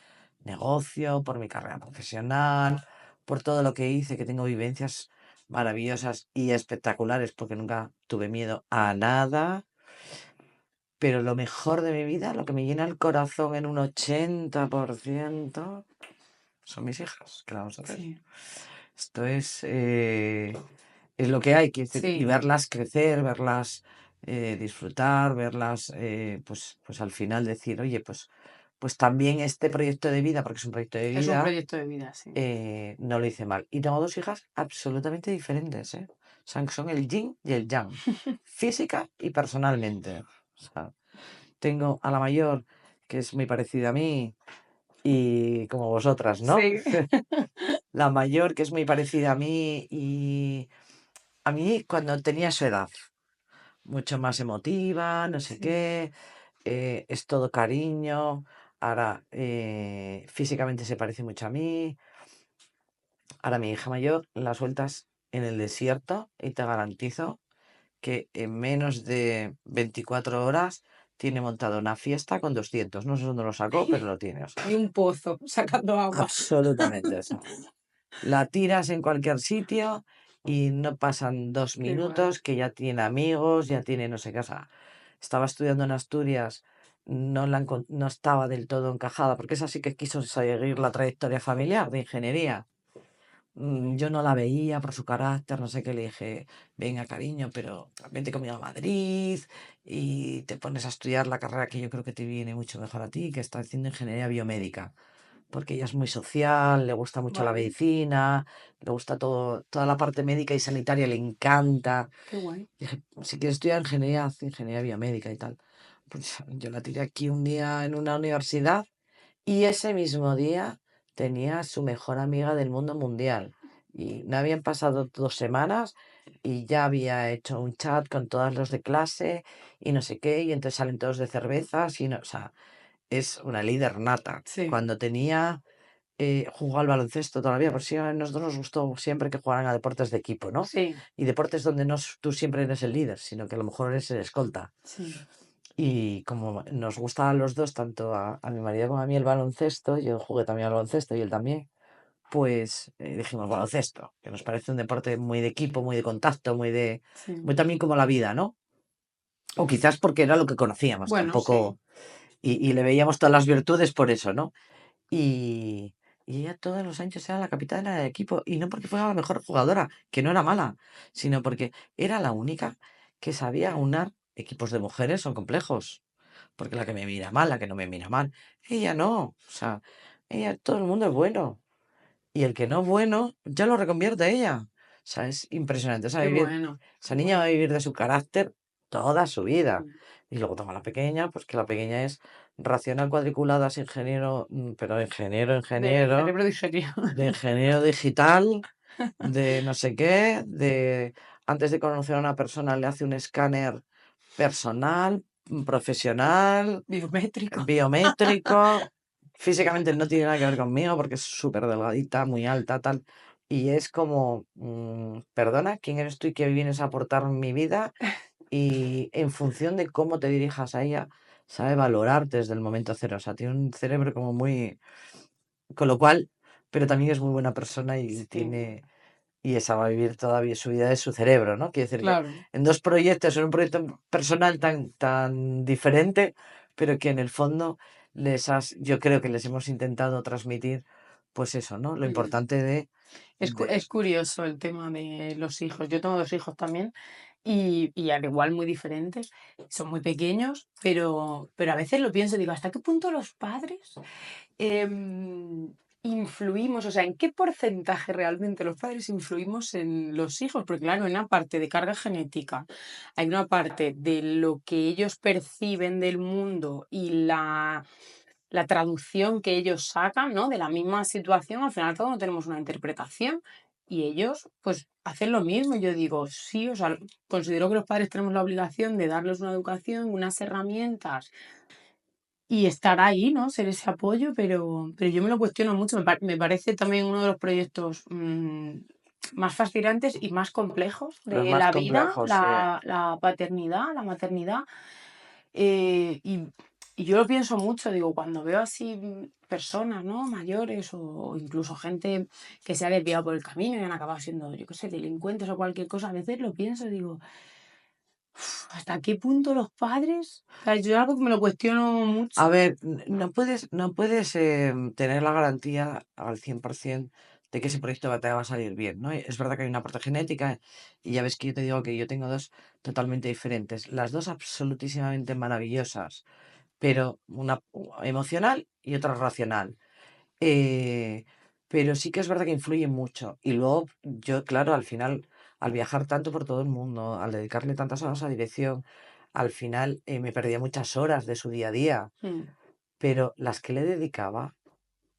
negocio, por mi carrera profesional, por todo lo que hice, que tengo vivencias maravillosas y espectaculares porque nunca tuve miedo a nada. Pero lo mejor de mi vida, lo que me llena el corazón en un 80%, son mis hijas. ¿Qué le vamos a hacer? sí, Esto es lo que hay, quiero decir, y sí. verlas crecer, verlas disfrutar, verlas, pues al final decir, oye, pues también este proyecto de vida, porque es un proyecto de Es un vida, proyecto de vida, sí. no lo hice mal. Y tengo dos hijas absolutamente diferentes, ¿eh? O sea, que son el yin y el yang, física y personalmente. O sea, tengo a la mayor, que es muy parecida a mí, y como vosotras, ¿no? Sí, La mayor, que es muy parecida a mí, y a mí cuando tenía su edad, mucho más emotiva, no sé sí. qué, es todo cariño. Ahora, físicamente se parece mucho a mí. Ahora mi hija mayor la sueltas en el desierto y te garantizo que en menos de 24 horas tiene montada una fiesta con 200. No sé dónde lo sacó, pero lo tiene. O sea, Hay un pozo sacando agua. absolutamente. O sea, la tiras en cualquier sitio y no pasan dos Qué guay. minutos que ya tiene amigos, ya tiene no sé qué. O sea, estaba estudiando en Asturias no estaba del todo encajada, porque esa sí que quiso seguir la trayectoria familiar de ingeniería. Yo no la veía por su carácter, no sé qué, le dije, venga cariño, pero vente conmigo a Madrid y te pones a estudiar la carrera que yo creo que te viene mucho mejor a ti, que está haciendo ingeniería biomédica, porque ella es muy social, le gusta mucho la Vale, medicina, le gusta todo, toda la parte médica y sanitaria, le encanta. qué guay. Dije, si quieres estudiar ingeniería, haz ingeniería biomédica y tal. Pues yo la tiré aquí un día en una universidad y ese mismo día tenía a su mejor amiga del mundo mundial. Y no habían pasado 2 semanas y ya había hecho un chat con todos los de clase y no sé qué, y entonces salen todos de cervezas y no, o sea, es una líder nata. Sí, Cuando tenía, jugó al baloncesto todavía, por si a nosotros nos gustó siempre que jugaran a deportes de equipo, ¿no? sí, Y deportes donde no tú siempre eres el líder, sino que a lo mejor eres el escolta. sí. Y como nos gustaba a los dos, tanto a mi marido como a mí el baloncesto, yo jugué también al baloncesto y él también, pues dijimos baloncesto, que nos parece un deporte muy de equipo, muy de contacto, Sí. muy también como la vida, ¿no? O quizás porque era lo que conocíamos, Bueno, tampoco, sí. y le veíamos todas las virtudes por eso, ¿no? Y ella todos los años era la capitana del equipo, y no porque fuera la mejor jugadora, que no era mala, sino porque era la única que sabía aunar equipos de mujeres son complejos. Porque la que me mira mal, la que no me mira mal, ella no. O sea, ella, todo el mundo es bueno. Y el que no es bueno, ya lo reconvierte ella. O sea, es impresionante. Qué bueno, Esa qué niña va a bueno. vivir de su carácter toda su vida. Mm. Y luego toma la pequeña, pues que la pequeña es racional cuadriculada, es ingeniero, pero De ingeniero, cerebro digerido. de ingeniero digital, de no sé qué, de antes de conocer a una persona le hace un escáner personal, profesional, Biométrico. biométrico. Físicamente no tiene nada que ver conmigo porque es súper delgadita, muy alta, tal. Y es como, perdona, ¿quién eres tú y qué vienes a aportar en mi vida? Y en función de cómo te dirijas a ella, sabe valorarte desde el momento cero. O sea, tiene un cerebro como muy... Con lo cual, pero también es muy buena persona y Sí, y esa va a vivir todavía su vida de su cerebro, ¿no? Quiere decir que claro. en dos proyectos, en un proyecto personal tan diferente, pero que en el fondo yo creo que les hemos intentado transmitir, pues eso, ¿no? Lo Mm. importante Es de, curioso el tema de los hijos. Yo tengo 2 hijos también y al igual muy diferentes. Son muy pequeños, pero a veces lo pienso, digo, ¿hasta qué punto los padres, influimos? O sea, ¿en qué porcentaje realmente los padres influimos en los hijos? Porque claro, hay una parte de carga genética, hay una parte de lo que ellos perciben del mundo y la traducción que ellos sacan, ¿no? De la misma situación, al final todos tenemos una interpretación y ellos, pues, hacen lo mismo. Yo digo, sí, o sea, considero que los padres tenemos la obligación de darles una educación, unas herramientas y estar ahí, ¿no? Ser ese apoyo, pero yo me lo cuestiono mucho. Me parece también uno de los proyectos más fascinantes y más complejos los de más la vida, complejos. la paternidad, la maternidad. Eh, y, y yo lo pienso mucho, digo, cuando veo así personas, ¿no? Mayores o incluso gente que se ha desviado por el camino y han acabado siendo, yo qué sé, delincuentes o cualquier cosa, a veces lo pienso, digo, ¿hasta qué punto los padres? O sea, yo es algo que me lo cuestiono A mucho. ver, no puedes tener la garantía al 100% de que ese proyecto te va a salir bien, ¿no? Es verdad que hay una parte genética y ya ves que yo te digo que yo tengo dos totalmente diferentes, las dos absolutísimamente maravillosas, pero una emocional y otra racional. Eh, pero sí que es verdad que influye mucho. Y luego yo, claro, al final, al viajar tanto por todo el mundo, al dedicarle tantas horas a dirección, al final me perdía muchas horas de su día a día, Mm, pero las que le dedicaba,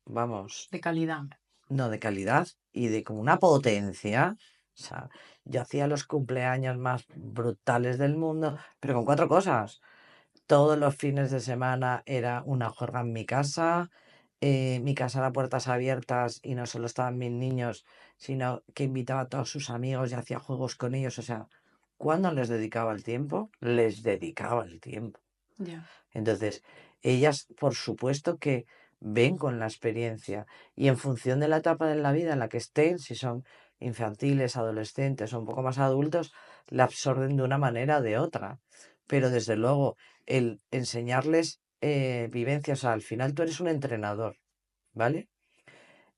vamos, de calidad. no de calidad y de como una potencia. O sea, yo hacía los cumpleaños más brutales del mundo, pero con cuatro cosas. Todos los fines de semana era una juerga en mi casa era puertas abiertas y no solo estaban mis niños, sino que invitaba a todos sus amigos y hacía juegos con ellos. O sea, ¿cuándo les dedicaba el tiempo? Les dedicaba el tiempo. Ya. Entonces, ellas, por supuesto que ven con la experiencia y en función de la etapa de la vida en la que estén, si son infantiles, adolescentes o un poco más adultos, la absorben de una manera o de otra. Pero desde luego, el enseñarles vivencias. O sea, al final tú eres un entrenador, ¿vale?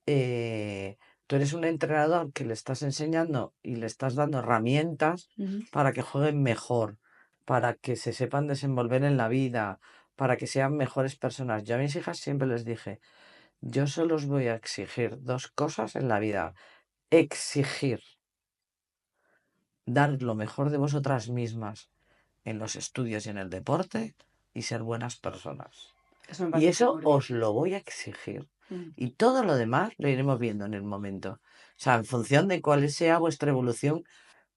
Eh, Tú eres un entrenador que le estás enseñando y le estás dando herramientas Ujú. para que jueguen mejor, para que se sepan desenvolver en la vida, para que sean mejores personas. Yo a mis hijas siempre les dije, yo solo os voy a exigir dos cosas en la vida. Exigir dar lo mejor de vosotras mismas en los estudios y en el deporte y ser buenas personas. Eso me Y parece eso súper os bien. lo voy a exigir. Mm. Y todo lo demás lo iremos viendo en el momento. O sea, en función de cuál sea vuestra evolución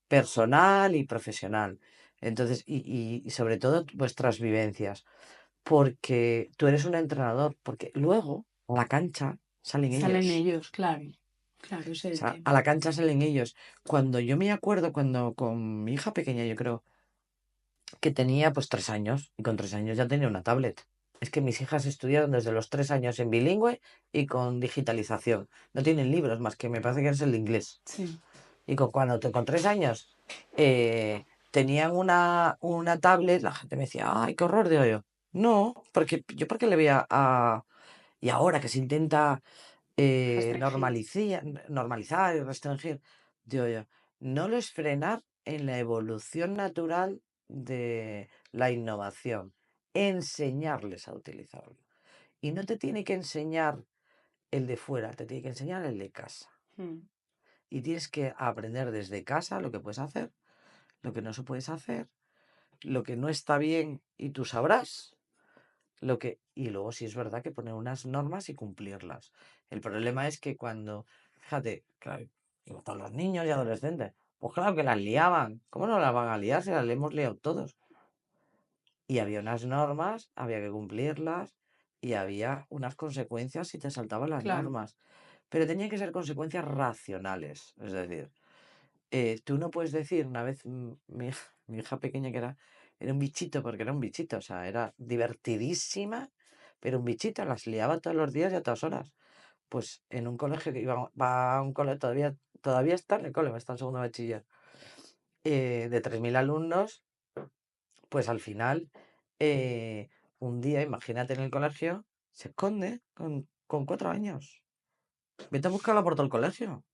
personal y profesional. Entonces, y sobre todo vuestras vivencias. Porque tú eres un entrenador, porque luego a la cancha salen Salen ellos. ellos, claro. Claro, ese O es el sea, a tema. la cancha salen ellos. Cuando yo me acuerdo, cuando con mi hija pequeña, yo creo que tenía pues 3 años, y con 3 años ya tenía una tablet. Es que mis hijas estudiaron desde los 3 años en bilingüe y con digitalización. No tienen libros más que me parece que es el de inglés. Sí. Y con 3 años tenían una tablet, la gente me decía, ay, qué horror, digo yo. No, porque yo porque le veía a... Y ahora que se intenta Restringir. normalizar y restringir, digo yo, no lo es frenar en la evolución natural de la innovación, enseñarles a utilizarlo. Y no te tiene que enseñar el de fuera, te tiene que enseñar el de casa. Mm. Y tienes que aprender desde casa lo que puedes hacer, lo que no se puedes hacer, lo que no está bien y tú sabrás, y luego sí es verdad que poner unas normas y cumplirlas. El problema es que cuando, fíjate, claro, como todos los niños y adolescentes, pues claro que las liaban. ¿Cómo no las van a liar si las hemos liado todos? Y había unas normas, había que cumplirlas y había unas consecuencias si te saltaban las Claro. normas. Pero tenían que ser consecuencias racionales. Es decir, tú no puedes decir, una vez mi hija pequeña que era un bichito, porque era un bichito, o sea, era divertidísima, pero un bichito, las liaba todos los días y a todas horas. Pues en un colegio que va a un colegio, todavía está en el colegio, está en segundo de bachiller, de 3.000 alumnos, pues al final, un día, imagínate en el colegio, se esconde con 4 años. Vete a buscarla por todo el colegio.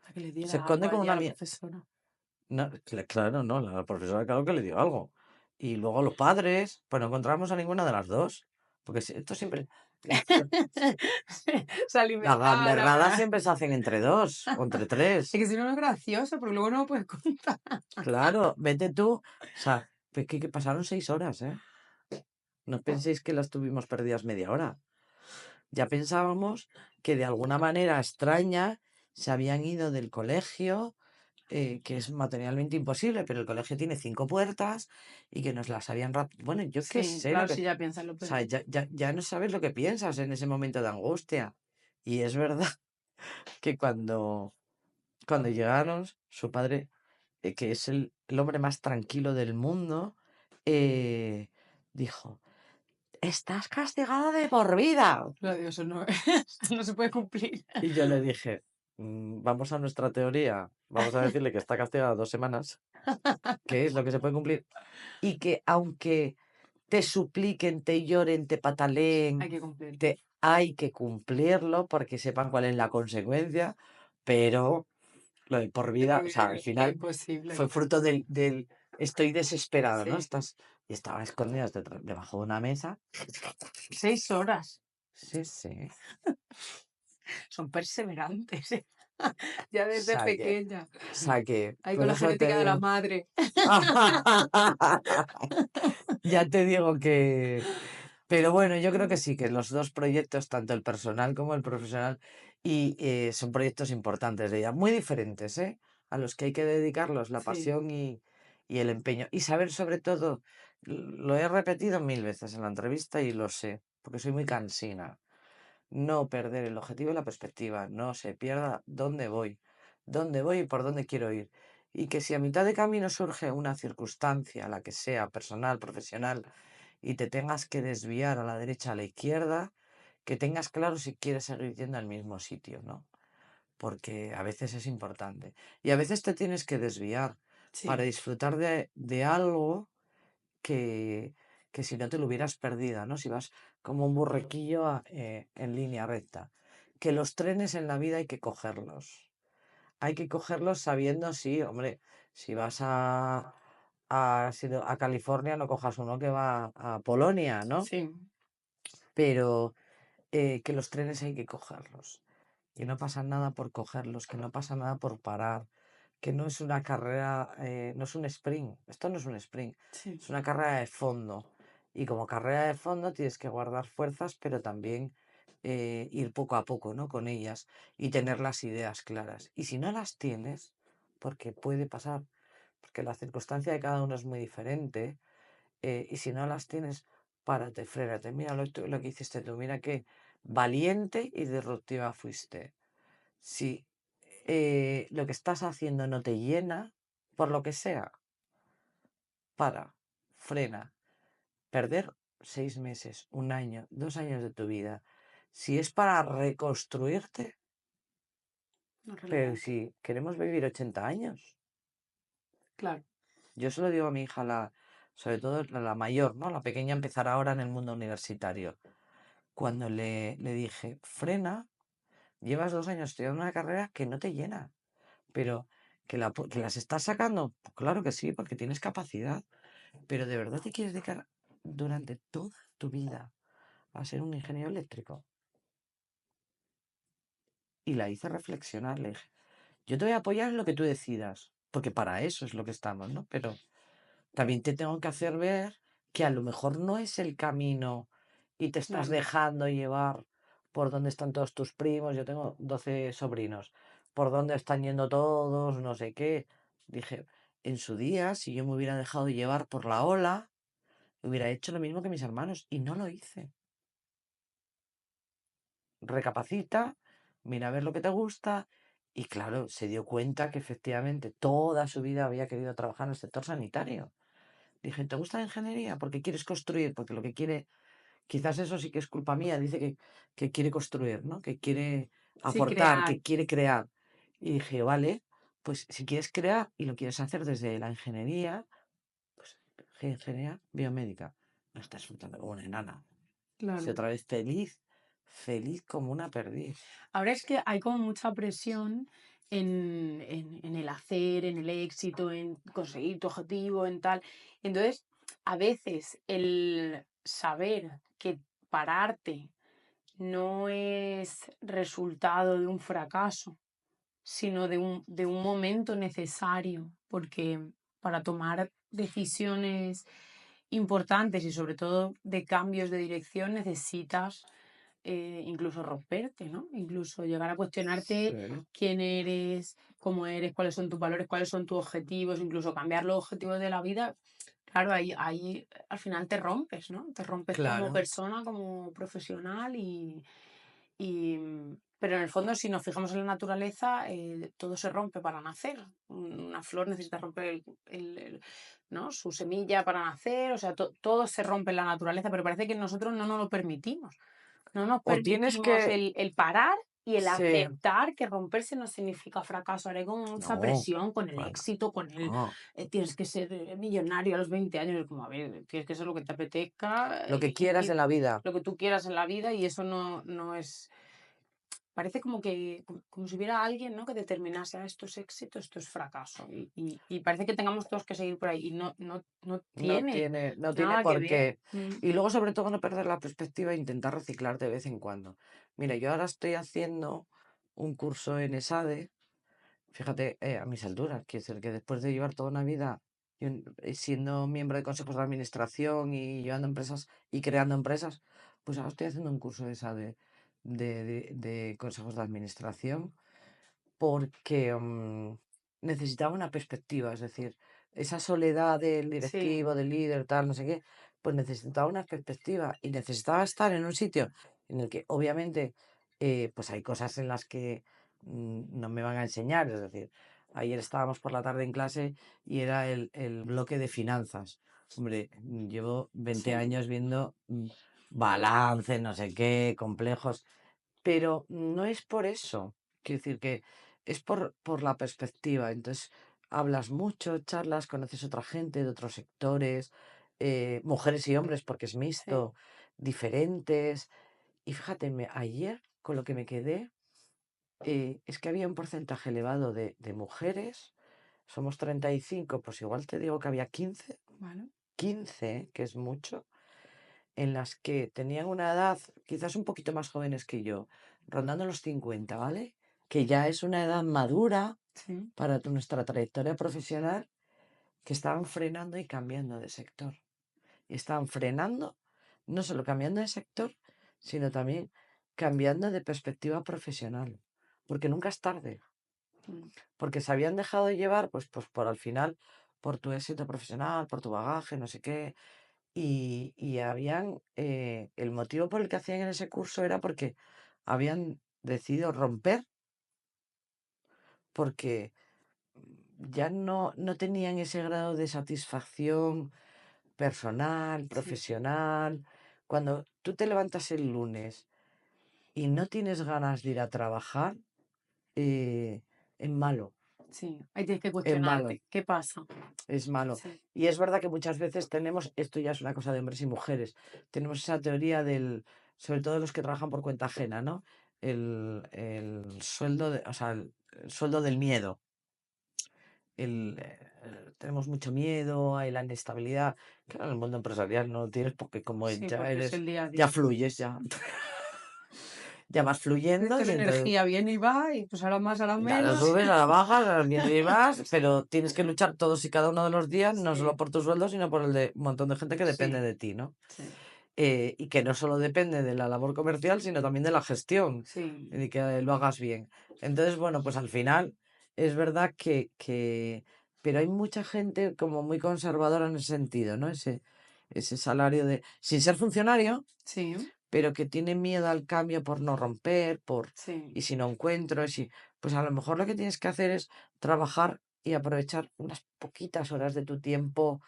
Para que le Se diera algo esconde con allí una a la amiga. profesora. No, claro, no, la profesora claro que le dio algo. Y luego los padres, pues no encontramos a ninguna de las dos. Porque esto siempre, Se las alimentaba gamberradas la... siempre se hacen entre dos o entre Es tres. que si no, no es gracioso, porque luego no lo puedes contar. Claro, vete tú. O sea, pues que pasaron 6 horas, ¿eh? No penséis que las tuvimos perdidas media hora. Ya pensábamos que de alguna manera extraña se habían ido del colegio, que es materialmente imposible, pero el colegio tiene 5 puertas y que nos las habían... Bueno, yo qué Sí, sé lo claro, que... si ya piensas lo O sea, peor. ya no sabes lo que piensas en ese momento de angustia. Y es verdad que cuando llegaron, su padre, que es el hombre más tranquilo del mundo, eh, dijo, estás castigada de por vida. Lo de eso no, eso no se puede cumplir. Y yo le dije, vamos a nuestra teoría, vamos a decirle que está castigada 2 semanas, que es lo que se puede cumplir, y que aunque te supliquen, te lloren, te Hay pataleen, que cumplirlo. hay que cumplirlo porque sepan cuál es la consecuencia, pero lo de por De vida, por o vida sea, al es final imposible. fue fruto del estoy desesperado, ¿no? Sí. Y estaban escondidas debajo de una mesa. 6 horas. Sí, sí. Son perseverantes, ya O desde sea que, pequeña. Ahí por con la eso te genética de la digo. madre. Ya te digo que... Pero bueno, yo creo que sí, que los dos proyectos, tanto el personal como el profesional, son proyectos importantes de ella, muy diferentes, ¿eh? A los que hay que dedicarlos la Sí, pasión y el empeño. Y saber sobre todo, lo he repetido 1000 veces en la entrevista y lo sé, porque soy muy cansina. No perder el objetivo y la perspectiva, no se pierda dónde voy y por dónde quiero ir. Y que si a mitad de camino surge una circunstancia, la que sea, personal, profesional, y te tengas que desviar a la derecha, a la izquierda, que tengas claro si quieres seguir yendo al mismo sitio, ¿no? Porque a veces es importante. Y a veces te tienes que desviar para sí, disfrutar de algo que, que si no te lo hubieras perdido, ¿no? Si vas como un burrequillo en línea recta. Que los trenes en la vida hay que cogerlos. Hay que cogerlos sabiendo, sí, hombre, si vas a California, no cojas uno que va a Polonia, ¿no? Sí, Pero que los trenes hay que cogerlos. Que no pasa nada por cogerlos, que no pasa nada por parar, que no es una carrera, no es un sprint. Esto no es un sprint, sí. es una carrera de fondo. Y como carrera de fondo tienes que guardar fuerzas, pero también ir poco a poco, ¿no? Con ellas y tener las ideas claras. Y si no las tienes, porque puede pasar, porque la circunstancia de cada uno es muy diferente, y si no las tienes, párate, frénate. Mira lo que hiciste tú, mira qué valiente y disruptiva fuiste. Si lo que estás haciendo no te llena, por lo que sea, para, frena. Perder 6 meses, un año, 2 años de tu vida, si es para reconstruirte, No pero relajante. si queremos vivir 80 años. Claro. Yo se lo digo a mi hija, sobre todo la mayor, ¿no? La pequeña empezar ahora en el mundo universitario. Cuando le dije, frena, llevas 2 años estudiando una carrera que no te llena, pero que las estás sacando, pues claro que sí, porque tienes capacidad, pero ¿de verdad te quieres dedicar durante toda tu vida a ser un ingeniero eléctrico? Y la hice reflexionar, le dije, yo te voy a apoyar en lo que tú decidas, porque para eso es lo que estamos, ¿no? Pero también te tengo que hacer ver que a lo mejor no es el camino y te estás Claro. dejando llevar por donde están todos tus primos. Yo tengo 12 sobrinos. Por dónde están yendo todos, no sé qué. Dije, en su día, si yo me hubiera dejado llevar por la ola, hubiera hecho lo mismo que mis hermanos y no lo hice. Recapacita, mira a ver lo que te gusta y claro, se dio cuenta que efectivamente toda su vida había querido trabajar en el sector sanitario. Dije, ¿te gusta la ingeniería? Porque quieres construir, porque lo que quiere, quizás eso sí que es culpa mía, dice que quiere construir, ¿no? Que quiere Sí, aportar, crear. que quiere crear. Y dije, vale, pues si quieres crear y lo quieres hacer desde la ingeniería, pues ingeniería biomédica. No estás disfrutando como una enana. Estoy Claro. otra vez feliz, feliz como una perdiz. Ahora es que hay como mucha presión en el hacer, en el éxito, en conseguir tu objetivo, en tal. Entonces, a veces el saber que pararte no es resultado de un fracaso, sino de un momento necesario, porque para tomar decisiones importantes y sobre todo de cambios de dirección necesitas incluso romperte, ¿no? Incluso llegar a cuestionarte Sí. quién eres, cómo eres, cuáles son tus valores, cuáles son tus objetivos, incluso cambiar los objetivos de la vida. Claro, ahí al final te rompes, ¿no? Te rompes como Claro. persona, como profesional pero en el fondo, si nos fijamos en la naturaleza, todo se rompe para nacer. Una flor necesita romper ¿no? Su semilla para nacer, o sea, todo se rompe en la naturaleza, pero parece que nosotros no nos lo permitimos. No nos O tienes que... permitimos el parar y el Sí. aceptar que romperse no significa fracaso. Ahora hay como mucha No. presión con el Bueno, éxito, con el no. tienes que ser millonario a los 20 años. Es como, a ver, tienes que ser lo que te apetezca Lo que quieras en la vida. lo que tú quieras en la vida y eso no es. Parece como que, como si hubiera alguien, ¿no? Que determinase, esto es éxito, esto es fracaso. Y parece que tengamos todos que seguir por ahí. Y no tiene No tiene nada que por ver. qué. Y luego, sobre todo, no perder la perspectiva e intentar reciclar de vez en cuando. Mira, yo ahora estoy haciendo un curso en ESADE, fíjate, a mis alturas, quiero decir que después de llevar toda una vida siendo miembro de consejos de administración y llevando empresas y creando empresas, pues ahora estoy haciendo un curso de ESADE de consejos de administración porque necesitaba una perspectiva, es decir, esa soledad del Sí, directivo, del líder, tal, no sé qué, pues necesitaba una perspectiva y necesitaba estar en un sitio en el que obviamente pues hay cosas en las que no me van a enseñar, es decir, ayer estábamos por la tarde en clase y era el bloque de finanzas. Hombre, llevo 20 sí, años viendo balance, no sé qué, complejos, pero no es por eso. Quiero decir que es por la perspectiva. Entonces, hablas mucho, charlas, conoces otra gente de otros sectores, mujeres y hombres, porque es sí, mixto, diferentes. Y fíjate, ayer con lo que me quedé, es que había un porcentaje elevado de mujeres, somos 35, pues igual te digo que había 15, vale, 15, que es mucho, en las que tenían una edad quizás un poquito más jóvenes que yo, rondando los 50, ¿vale? Que ya es una edad madura sí, para nuestra trayectoria profesional, que estaban frenando y cambiando de sector. Y estaban frenando, no solo cambiando de sector, sino también cambiando de perspectiva profesional. Porque nunca es tarde. mm, Porque se habían dejado llevar, pues por al final, por tu éxito profesional, por tu bagaje, no sé qué. Y habían, el motivo por el que hacían en ese curso era porque habían decidido romper, porque ya no tenían ese grado de satisfacción personal, sí, profesional. Cuando tú te levantas el lunes y no tienes ganas de ir a trabajar, es malo, sí. Ahí tienes que es malo, cuestionarte, ¿qué pasa? es malo. Sí, Y es verdad que muchas veces tenemos, esto ya es una cosa de hombres y mujeres, tenemos esa teoría sobre todo los que trabajan por cuenta ajena, ¿no? El sueldo, o sea, el sueldo del miedo. Tenemos mucho miedo, hay la inestabilidad. Claro, en el mundo empresarial no lo tienes porque como sí, ya porque es eres, el día a ya día. fluyes, ya vas fluyendo Esto es y entonces energía, viene y va, y pues ahora más, ahora ya lo menos. subes, a la bajas, a viene y vas, pero tienes que luchar todos y cada uno de los días, no solo Sí, por tu sueldo, sino por el de un montón de gente que depende sí, de ti, ¿no? sí, Y que no solo depende de la labor comercial, sino también de la gestión, sí, y que lo hagas bien. Entonces, bueno, pues al final es verdad pero hay mucha gente como muy conservadora en ese sentido, ¿no? Ese salario sin ser funcionario, sí, pero que tiene miedo al cambio por no romper, sí, y si no encuentro, pues a lo mejor lo que tienes que hacer es trabajar y aprovechar unas poquitas horas de tu tiempo,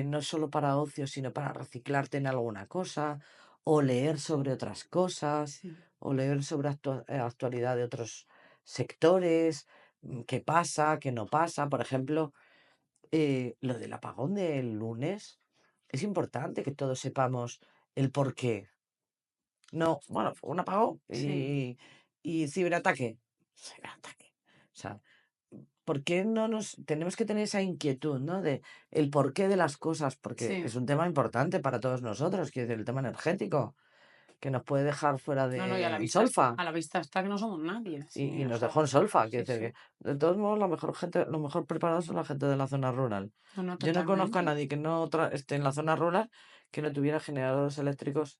no solo para ocio, sino para reciclarte en alguna cosa, o leer sobre otras cosas, sí. o leer sobre actualidad de otros sectores, qué pasa, qué no pasa. Por ejemplo, lo del apagón del lunes, es importante que todos sepamos el por qué. No, bueno, fue un apagón Sí, y ciberataque. Ciberataque. O sea, ¿por qué no tenemos que tener esa inquietud, ¿no? De el porqué de las cosas, porque sí. es un tema importante para todos nosotros, quiero decir, el tema energético, que nos puede dejar fuera No, no, y en solfa a la vista está que no somos nadie, sí, y o nos sea, dejó en solfa, quiero sí, decir sí. que de todos modos la mejor gente, lo mejor preparados son la gente de la zona rural. No, no, Yo no conozco a totalmente. nadie que no esté en la zona rural que no tuviera generadores eléctricos.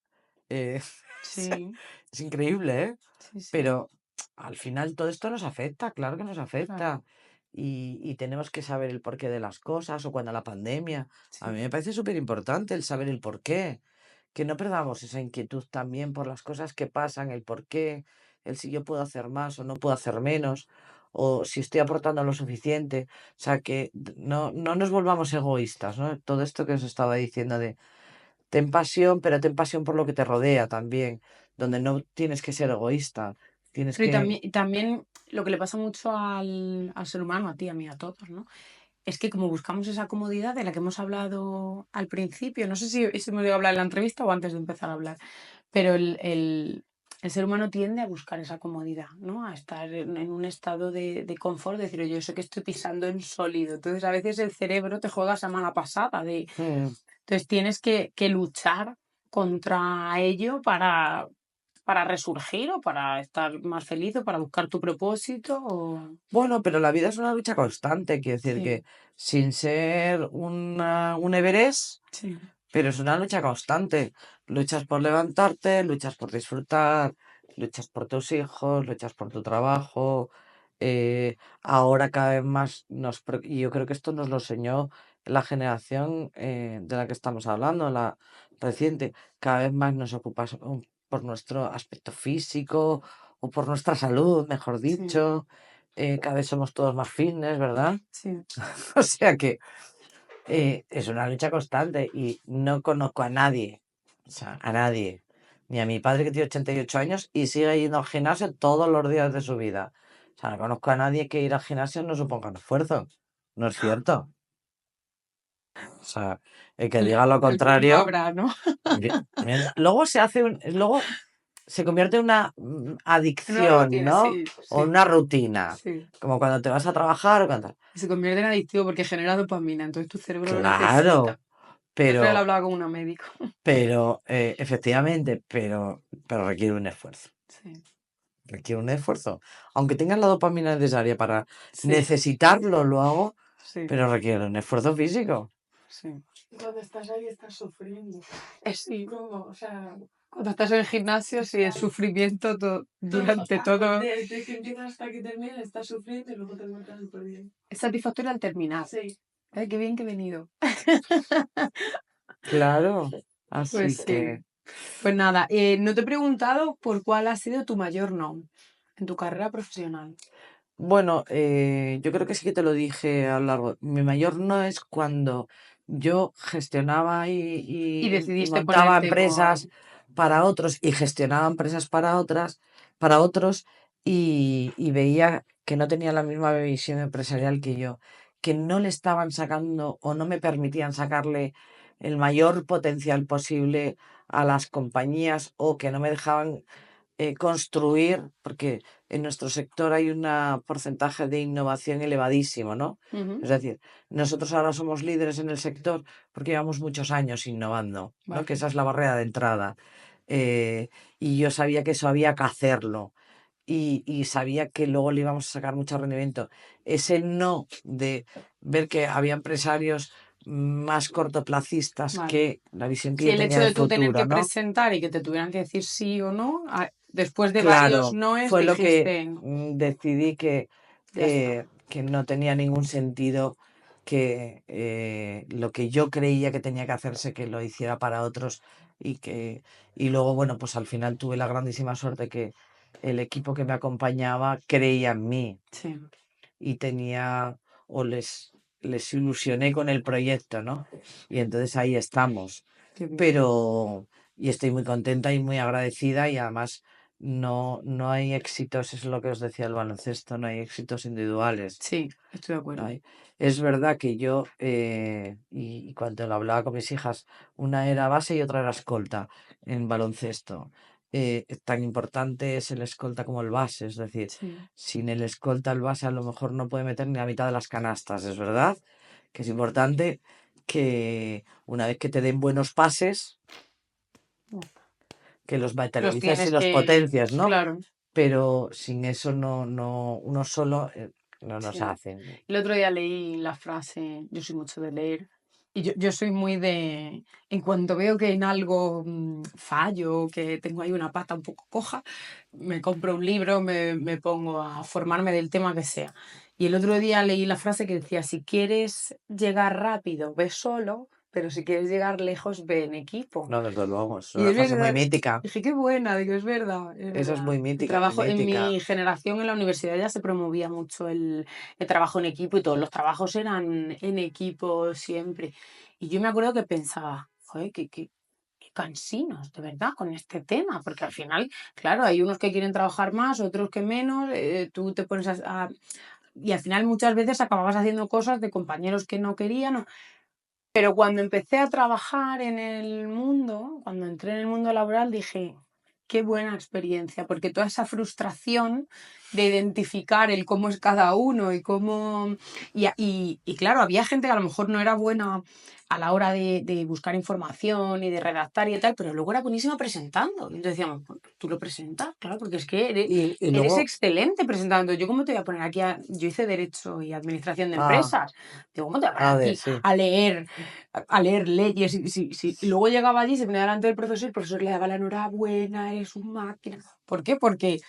eh, Sí, es increíble, ¿eh? sí, sí, Pero al final todo esto nos afecta, claro que nos claro, afecta. Y tenemos que saber el porqué de las cosas, o cuando la pandemia. A mí sí. me parece súper importante el saber el porqué. Que no perdamos esa inquietud también por las cosas que pasan, el porqué, el si yo puedo hacer más o no puedo hacer menos, o si estoy aportando lo suficiente. O sea, que no nos volvamos egoístas, ¿no? Todo esto que os estaba diciendo de ten pasión, pero ten pasión por lo que te rodea también, donde no tienes que ser egoísta, tienes Pero que... y también lo que le pasa mucho al ser humano, a ti, a mí, a todos, ¿no? Es que como buscamos esa comodidad de la que hemos hablado al principio, no sé si hemos llegado a hablar en la entrevista o antes de empezar a hablar, pero el ser humano tiende a buscar esa comodidad, ¿no? A estar en un estado de confort, decir, oye, yo sé que estoy pisando en sólido. Entonces, a veces el cerebro te juega esa mala pasada de... Mm. Entonces, tienes que luchar contra ello para resurgir o para estar más feliz o para buscar tu propósito o... Bueno, pero la vida es una lucha constante, quiero decir que Sí, sin ser un Everest, sí, pero es una lucha constante. Luchas por levantarte, luchas por disfrutar, luchas por tus hijos, luchas por tu trabajo. Ahora cada vez más y yo creo que esto nos lo enseñó la generación, de la que estamos hablando, la reciente. Cada vez más nos ocupa por nuestro aspecto físico o por nuestra salud, mejor sí, dicho. Cada vez somos todos más fitness, ¿verdad? sí. O sea que es una lucha constante y no conozco a nadie, o sea, a nadie, ni a mi padre que tiene 88 años y sigue yendo al gimnasio todos los días de su vida. O sea, no conozco a nadie que ir al gimnasio no suponga un esfuerzo. No es cierto. O sea, el que diga lo El que no contrario, habrá, ¿no? luego luego se convierte en una En una adicción, rutina, ¿no? sí, O en sí, una rutina, sí. como cuando te vas a trabajar o cuando... Y se convierte en adictivo porque genera dopamina, entonces tu cerebro lo necesita. Claro, El otro día lo pero, hablaba con una médico. efectivamente, pero requiere un esfuerzo. Sí, Requiere un esfuerzo. Aunque tengas la dopamina necesaria para sí, necesitarlo, lo hago, sí, pero requiere un esfuerzo físico. sí. Cuando estás ahí estás sufriendo. Sí. Como, o sea, cuando estás en el gimnasio, sí, es sufrimiento durante todo. Desde que empiezas hasta que terminas, estás sufriendo y luego te encuentras súper bien. Es satisfactorio al terminar. Sí. Ay, qué bien que he venido. Claro, así Pues sí. que, Pues nada, no te he preguntado por cuál ha sido tu mayor no en tu carrera profesional. bueno, yo creo que sí que te lo dije a lo largo. Mi mayor no es cuando yo gestionaba Y y decidiste montaba ponerte empresas con... para otros y gestionaba empresas para otras, para otros y veía que no tenía la misma visión empresarial que yo, que no le estaban sacando o no me permitían sacarle el mayor potencial posible a las compañías o que no me dejaban construir, porque en nuestro sector hay un porcentaje de innovación elevadísimo, ¿no? Ujú, Es decir, nosotros ahora somos líderes en el sector porque llevamos muchos años innovando, ¿no? Que vale. esa es la barrera de entrada. Y yo sabía que eso había que hacerlo y sabía que luego le íbamos a sacar mucho rendimiento. Ese no de ver que había empresarios más cortoplacistas Vale. que la visión que Sí, yo el tenía hecho de de tú tener futuro, que ¿no? presentar y que te tuvieran que decir sí o no, después de varios Claro, noes fue lo que dijiste, decidí ya está. que no tenía ningún sentido que lo que yo creía que tenía que hacerse, que lo hiciera para otros y luego, bueno, pues al final tuve la grandísima suerte que el equipo que me acompañaba creía en mí Sí, y tenía o les ilusioné con el proyecto, ¿no? Y entonces ahí estamos. qué bien. Pero, y estoy muy contenta y muy agradecida y además no hay éxitos, es lo que os decía el baloncesto, no hay éxitos individuales. Sí, estoy de No acuerdo. hay. Es verdad que yo, y cuando lo hablaba con mis hijas, una era base y otra era escolta en baloncesto. Tan importante es el escolta como el base, es decir, Sí. sin el escolta el base a lo mejor no puede meter ni la mitad de las canastas, es verdad que es importante que una vez que te den buenos pases, Ya está. que los Los materializas y tienes los que, potencias, ¿no? claro, Pero sin eso uno solo no nos sí. hace. El otro día leí la frase, yo soy mucho de leer, y yo soy muy de, en cuanto veo que en algo fallo, que tengo ahí una pata un poco coja, me compro un libro, me pongo a formarme del tema que sea. Y el otro día leí la frase que decía, si quieres llegar rápido, ve solo, pero si quieres llegar lejos, ve en equipo. No, desde luego, es Y una es frase muy verdad, mítica. dije, qué buena, digo, es verdad, es Esa es verdad. muy El mítica, trabajo, en mítica. mi generación en la universidad ya se promovía mucho el trabajo en equipo y todos los trabajos eran en equipo siempre. Y yo me acuerdo que pensaba, joder, qué cansinos, de verdad, con este tema, porque al final, claro, hay unos que quieren trabajar más, otros que menos, tú te pones y al final muchas veces acababas haciendo cosas de compañeros que no querían. Pero cuando empecé a trabajar en el mundo, cuando entré en el mundo laboral, dije, qué buena experiencia, porque toda esa frustración de identificar el cómo es cada uno y cómo... Y claro, había gente que a lo mejor no era buena a la hora de buscar información y de redactar y tal, pero luego era buenísima presentando. Y entonces decíamos, "Pues tú lo presentas, claro, porque es que Y eres luego, excelente presentando. Yo cómo te voy a poner aquí Yo hice Derecho y Administración de ah, Empresas. Digo, ¿cómo te voy a poner aquí sí. a leer leyes y luego llegaba allí, se ponía delante del profesor y el profesor le daba la enhorabuena, eres un máquina. ¿Por qué? Porque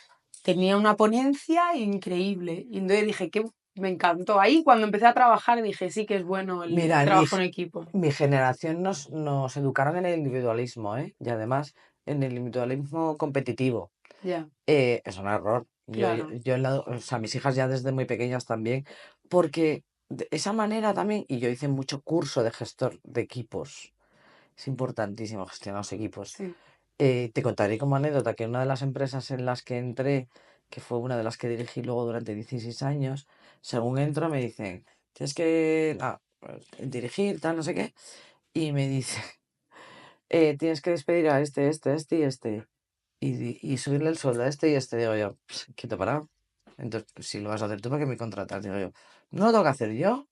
tenía una ponencia increíble. Y entonces dije que me encantó. Ahí cuando empecé a trabajar dije, sí que es bueno el Mira, trabajo en equipo. mi generación nos educaron en el individualismo, ¿eh? Y además en el individualismo competitivo. Ya, Es un error. claro. O sea, mis hijas ya desde muy pequeñas también, porque de esa manera también, y yo hice mucho curso de gestor de equipos, es importantísimo gestionar los equipos. Sí. Te contaré como anécdota que una de las empresas en las que entré, que fue una de las que dirigí luego durante 16 años, según entro me dicen, tienes que... pues, dirigir, tal, no sé qué, y me dice, tienes que despedir a este y este, y subirle el sueldo a este y este. Digo yo, "Pues, quieto parado. Entonces, pues, si lo vas a hacer tú, ¿para qué me contratas?". Digo yo, ¿no lo tengo que hacer yo?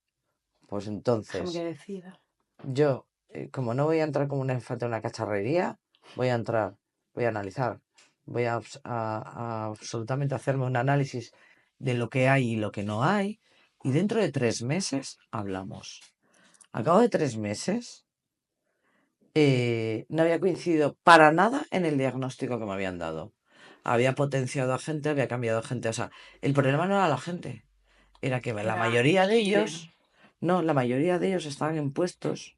Pues Déjame que entonces, decida. yo, como no voy a entrar como un elefante en una cacharrería, voy a entrar, voy a analizar, voy a absolutamente hacerme un análisis de lo que hay y lo que no hay, y dentro de 3 meses hablamos. Al cabo de 3 meses, no había coincidido para nada en el diagnóstico que me habían dado. Había potenciado a gente, había cambiado a gente. O sea, el problema no era la gente, era que la Era mayoría de líder. ellos, no, la mayoría de ellos estaban en puestos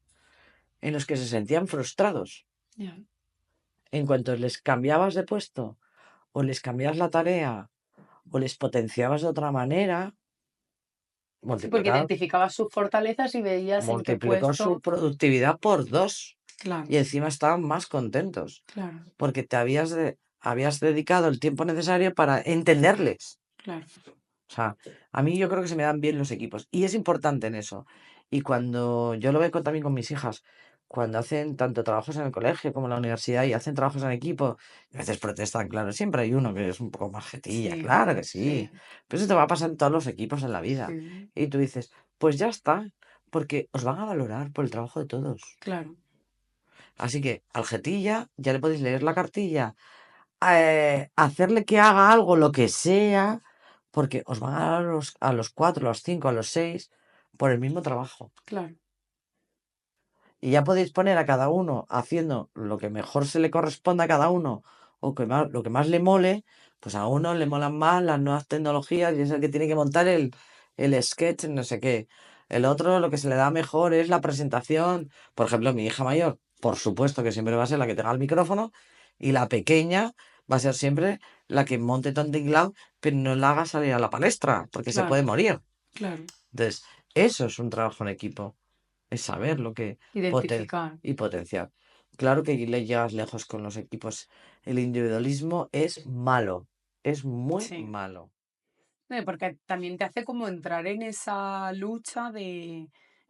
en los que se sentían frustrados. Ya. En cuanto les cambiabas de puesto, o les cambiabas la tarea, o les potenciabas de otra manera, Sí, porque multiplicar, identificabas sus fortalezas y veías en qué multiplicó su puesto. productividad por 2. Claro, Y encima estaban más contentos, claro, porque habías dedicado el tiempo necesario para entenderles. claro. O sea, a mí yo creo que se me dan bien los equipos y es importante en eso. Y cuando yo lo veo también con mis hijas, cuando hacen tanto trabajos en el colegio como en la universidad y hacen trabajos en equipo, y a veces protestan, claro, siempre hay uno que es un poco más jetilla, Sí, claro que sí, sí, pero eso te va a pasar en todos los equipos en la vida. sí, Y tú dices, pues ya está, porque os van a valorar por el trabajo de todos. claro, Así que al jetilla ya le podéis leer la cartilla, hacerle que haga algo, lo que sea, porque os van a dar a los 4, a los 5, a los 6 por el mismo trabajo. claro, Y ya podéis poner a cada uno haciendo lo que mejor se le corresponda a cada uno o lo que más le mole, pues a uno le molan más las nuevas tecnologías y es el que tiene que montar el sketch, no sé qué. El otro lo que se le da mejor es la presentación. Por ejemplo, mi hija mayor, por supuesto que siempre va a ser la que tenga el micrófono y la pequeña va a ser siempre la que monte todo en tinglao, pero no la haga salir a la palestra porque se puede claro, morir. claro. Entonces, eso es un trabajo en equipo, es saber lo que Identificar. y potenciar. Claro que le llegas lejos con los equipos. El individualismo es malo, es muy Sí. malo. Porque también te hace como entrar en esa lucha de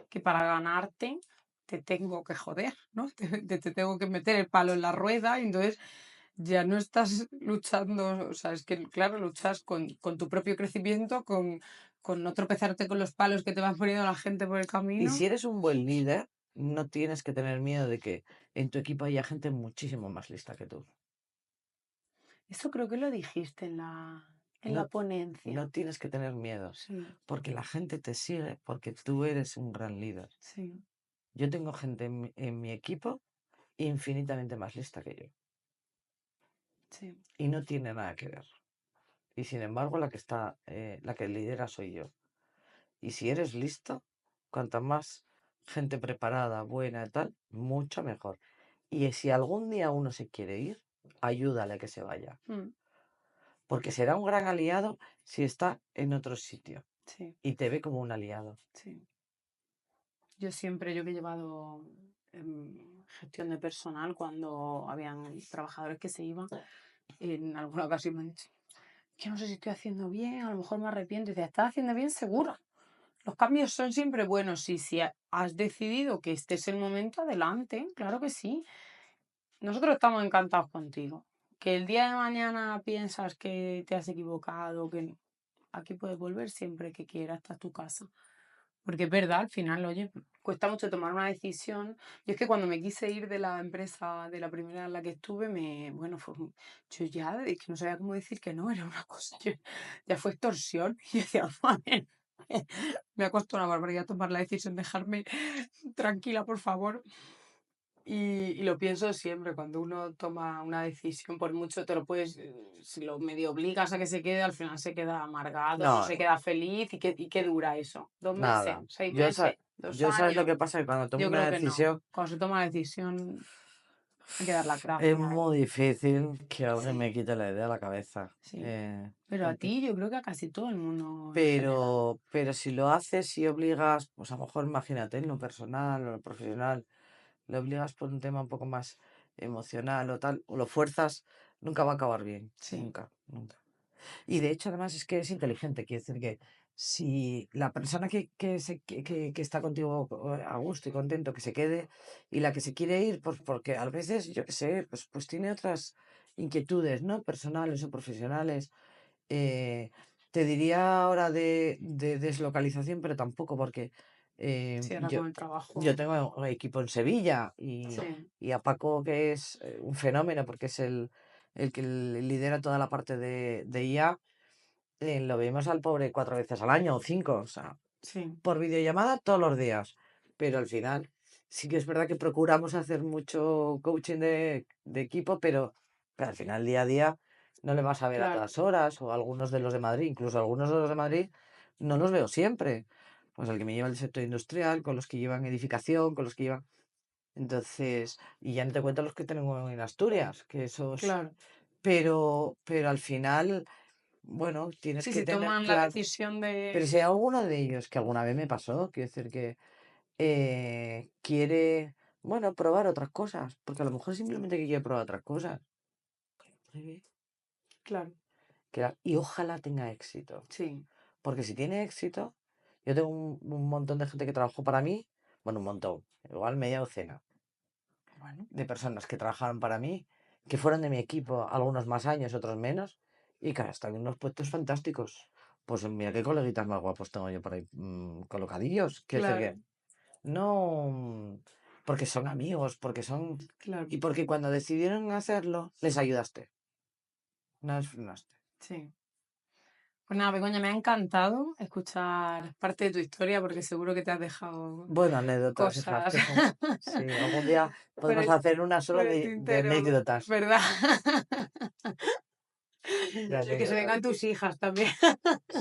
que para ganarte te tengo que joder, ¿no? Te tengo que meter el palo en la rueda y entonces ya no estás luchando, o sea, es que claro, luchas con tu propio crecimiento, con no tropezarte con los palos que te van poniendo la gente por el Y camino. si eres un buen líder, no tienes que tener miedo de que en tu equipo haya gente muchísimo más lista que tú. Eso creo que lo dijiste en la No, ponencia. no tienes que tener miedo, Sí, porque la gente te sigue porque tú eres un gran líder. sí, Yo tengo gente en mi equipo infinitamente más lista que yo sí, y no tiene nada que ver. Y sin embargo, la que lidera soy yo. Y si eres listo, cuanta más gente preparada, buena y tal, mucho mejor. Y si algún día uno se quiere ir, ayúdale a que se vaya. mm, Porque será un gran aliado si está en otro sitio sí, y te ve como un aliado. sí. Yo que he llevado gestión de personal cuando habían trabajadores que se iban, en alguna ocasión me han dicho, que no sé si estoy haciendo bien, a lo mejor me arrepiento. Y dice, ¿estás haciendo bien? Seguro. Los cambios son siempre buenos y si has decidido que este es el momento, adelante, claro que sí. Nosotros estamos encantados contigo. Que el día de mañana piensas que te has equivocado, que aquí puedes volver siempre que quieras, esta es tu casa. Porque es verdad, al final, oye, cuesta mucho tomar una decisión. Yo es que cuando me quise ir de la empresa, de la primera en la que estuve, bueno, yo ya es que no sabía cómo decir que no, era una cosa, ya fue extorsión. Y yo decía, madre, me ha costado una barbaridad tomar la decisión, dejarme tranquila, por favor. Y lo pienso siempre, cuando uno toma una decisión, por mucho te lo puedes, si lo medio obligas a que se quede, al final se queda amargado, no No, se queda feliz. ¿Y qué dura eso? ¿2 meses? nada. ¿6 meses? ¿dos Yo sabes lo años? que pasa que cuando tomo Yo creo una que no. decisión Cuando se toma la decisión hay que dar las es gracias. muy difícil que alguien me Sí, quite la idea de la cabeza. sí. Pero a Porque ti yo creo que a casi todo el mundo en general. pero si lo haces y obligas, pues a lo mejor imagínate en lo personal o en lo profesional, lo obligas por un tema un poco más emocional o tal, o lo fuerzas, nunca va a acabar bien. Sí, Nunca, nunca. Y de hecho, además, es que es inteligente. Quiere decir que si la persona que está contigo a gusto y contento, que se quede, y la que se quiere ir, pues porque a veces, yo qué sé, pues tiene otras inquietudes, ¿no? Personales o profesionales. eh, Te diría ahora de deslocalización, pero tampoco, porque Sí, ahora yo, con el yo trabajo. tengo un equipo en Sevilla Sí, y a Paco, que es un fenómeno, porque es el que lidera toda la parte de IA, lo vemos al pobre 4 veces al año o 5, o sea, sí, por videollamada todos los días. Pero al final sí que es verdad que procuramos hacer mucho coaching de equipo, pero al final día a día no le vas a ver a claro, todas horas, o algunos de los de Madrid, incluso algunos de los de Madrid no los veo siempre. Pues el que me lleva el sector industrial, con los que llevan edificación, con los que llevan... Entonces, y ya no te cuento los que tenemos en Asturias, que esos... claro. Pero al final, bueno, tienes Sí, que si tener toman la claro. decisión Pero de... si hay alguno de ellos, que alguna vez me pasó, quiero decir que quiere, bueno, probar otras cosas, porque a lo mejor simplemente que quiere probar otras cosas. Muy bien. Claro, Y ojalá tenga éxito, sí, porque si tiene éxito, yo tengo un montón de gente que trabajó para mí, bueno, un montón, igual media docena bueno, de personas que trabajaron para mí, que fueron de mi equipo, algunos más años, otros menos, y que están en unos puestos fantásticos. Pues mira qué coleguitas más guapos tengo yo por ahí colocadillos. Quiero decir claro, que no, porque son amigos, porque son... claro, Y porque cuando decidieron hacerlo, les ayudaste, no les frenaste. sí. Pues nada, Begoña, me ha encantado escuchar parte de tu historia porque seguro que te has dejado Bueno, anécdotas, hijas, cosas que son... Sí, algún día por podemos el, hacer una por solo el de tintero, anécdotas. ¿verdad? De Y que se anécdotas. vengan tus hijas también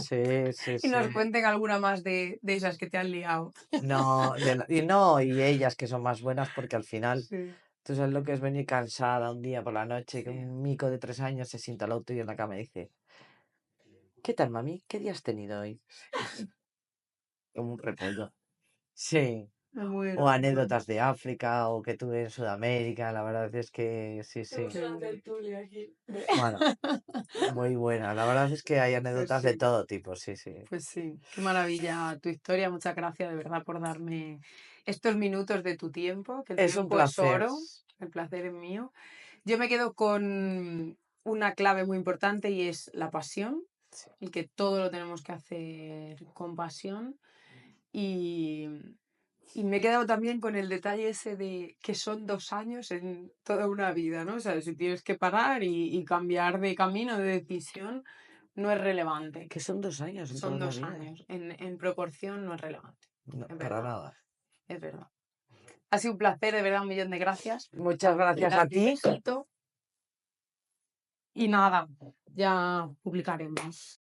Sí, sí, y sí. nos cuenten alguna más de esas que te han liado. No, y no, y ellas que son más buenas porque al final, Sí, tú sabes lo que es venir cansada un día por la noche, que sí. un mico de 3 años se sienta al otro y en la cama y dice, ¿qué tal, mami? ¿Qué día has tenido hoy? Como un repollo. Sí. Me O muero. anécdotas de África o que tuve en Sudamérica, la verdad es que sí, sí. Qué bueno. Bueno, muy buena. La verdad es que hay Pues anécdotas de sí. todo tipo, sí, sí. Pues sí, qué maravilla tu historia. Muchas gracias de verdad por darme estos minutos de tu tiempo, que el Es un tiempo es placer. oro, el placer es mío. Yo me quedo con una clave muy importante y es la pasión, Sí. el que todo lo tenemos que hacer con pasión. Y, y me he quedado también con el detalle ese de que son 2 años en toda una vida, ¿no? O sea, si tienes que parar y cambiar de camino, de decisión, no es relevante. Que son 2 años en toda Son una dos vida. años. En proporción no es relevante. No, Es para verdad, nada. es verdad. Ha sido un placer, de verdad, 1.000.000 de gracias. Muchas Te gracias a darte un ti. besito y nada, ya publicaremos.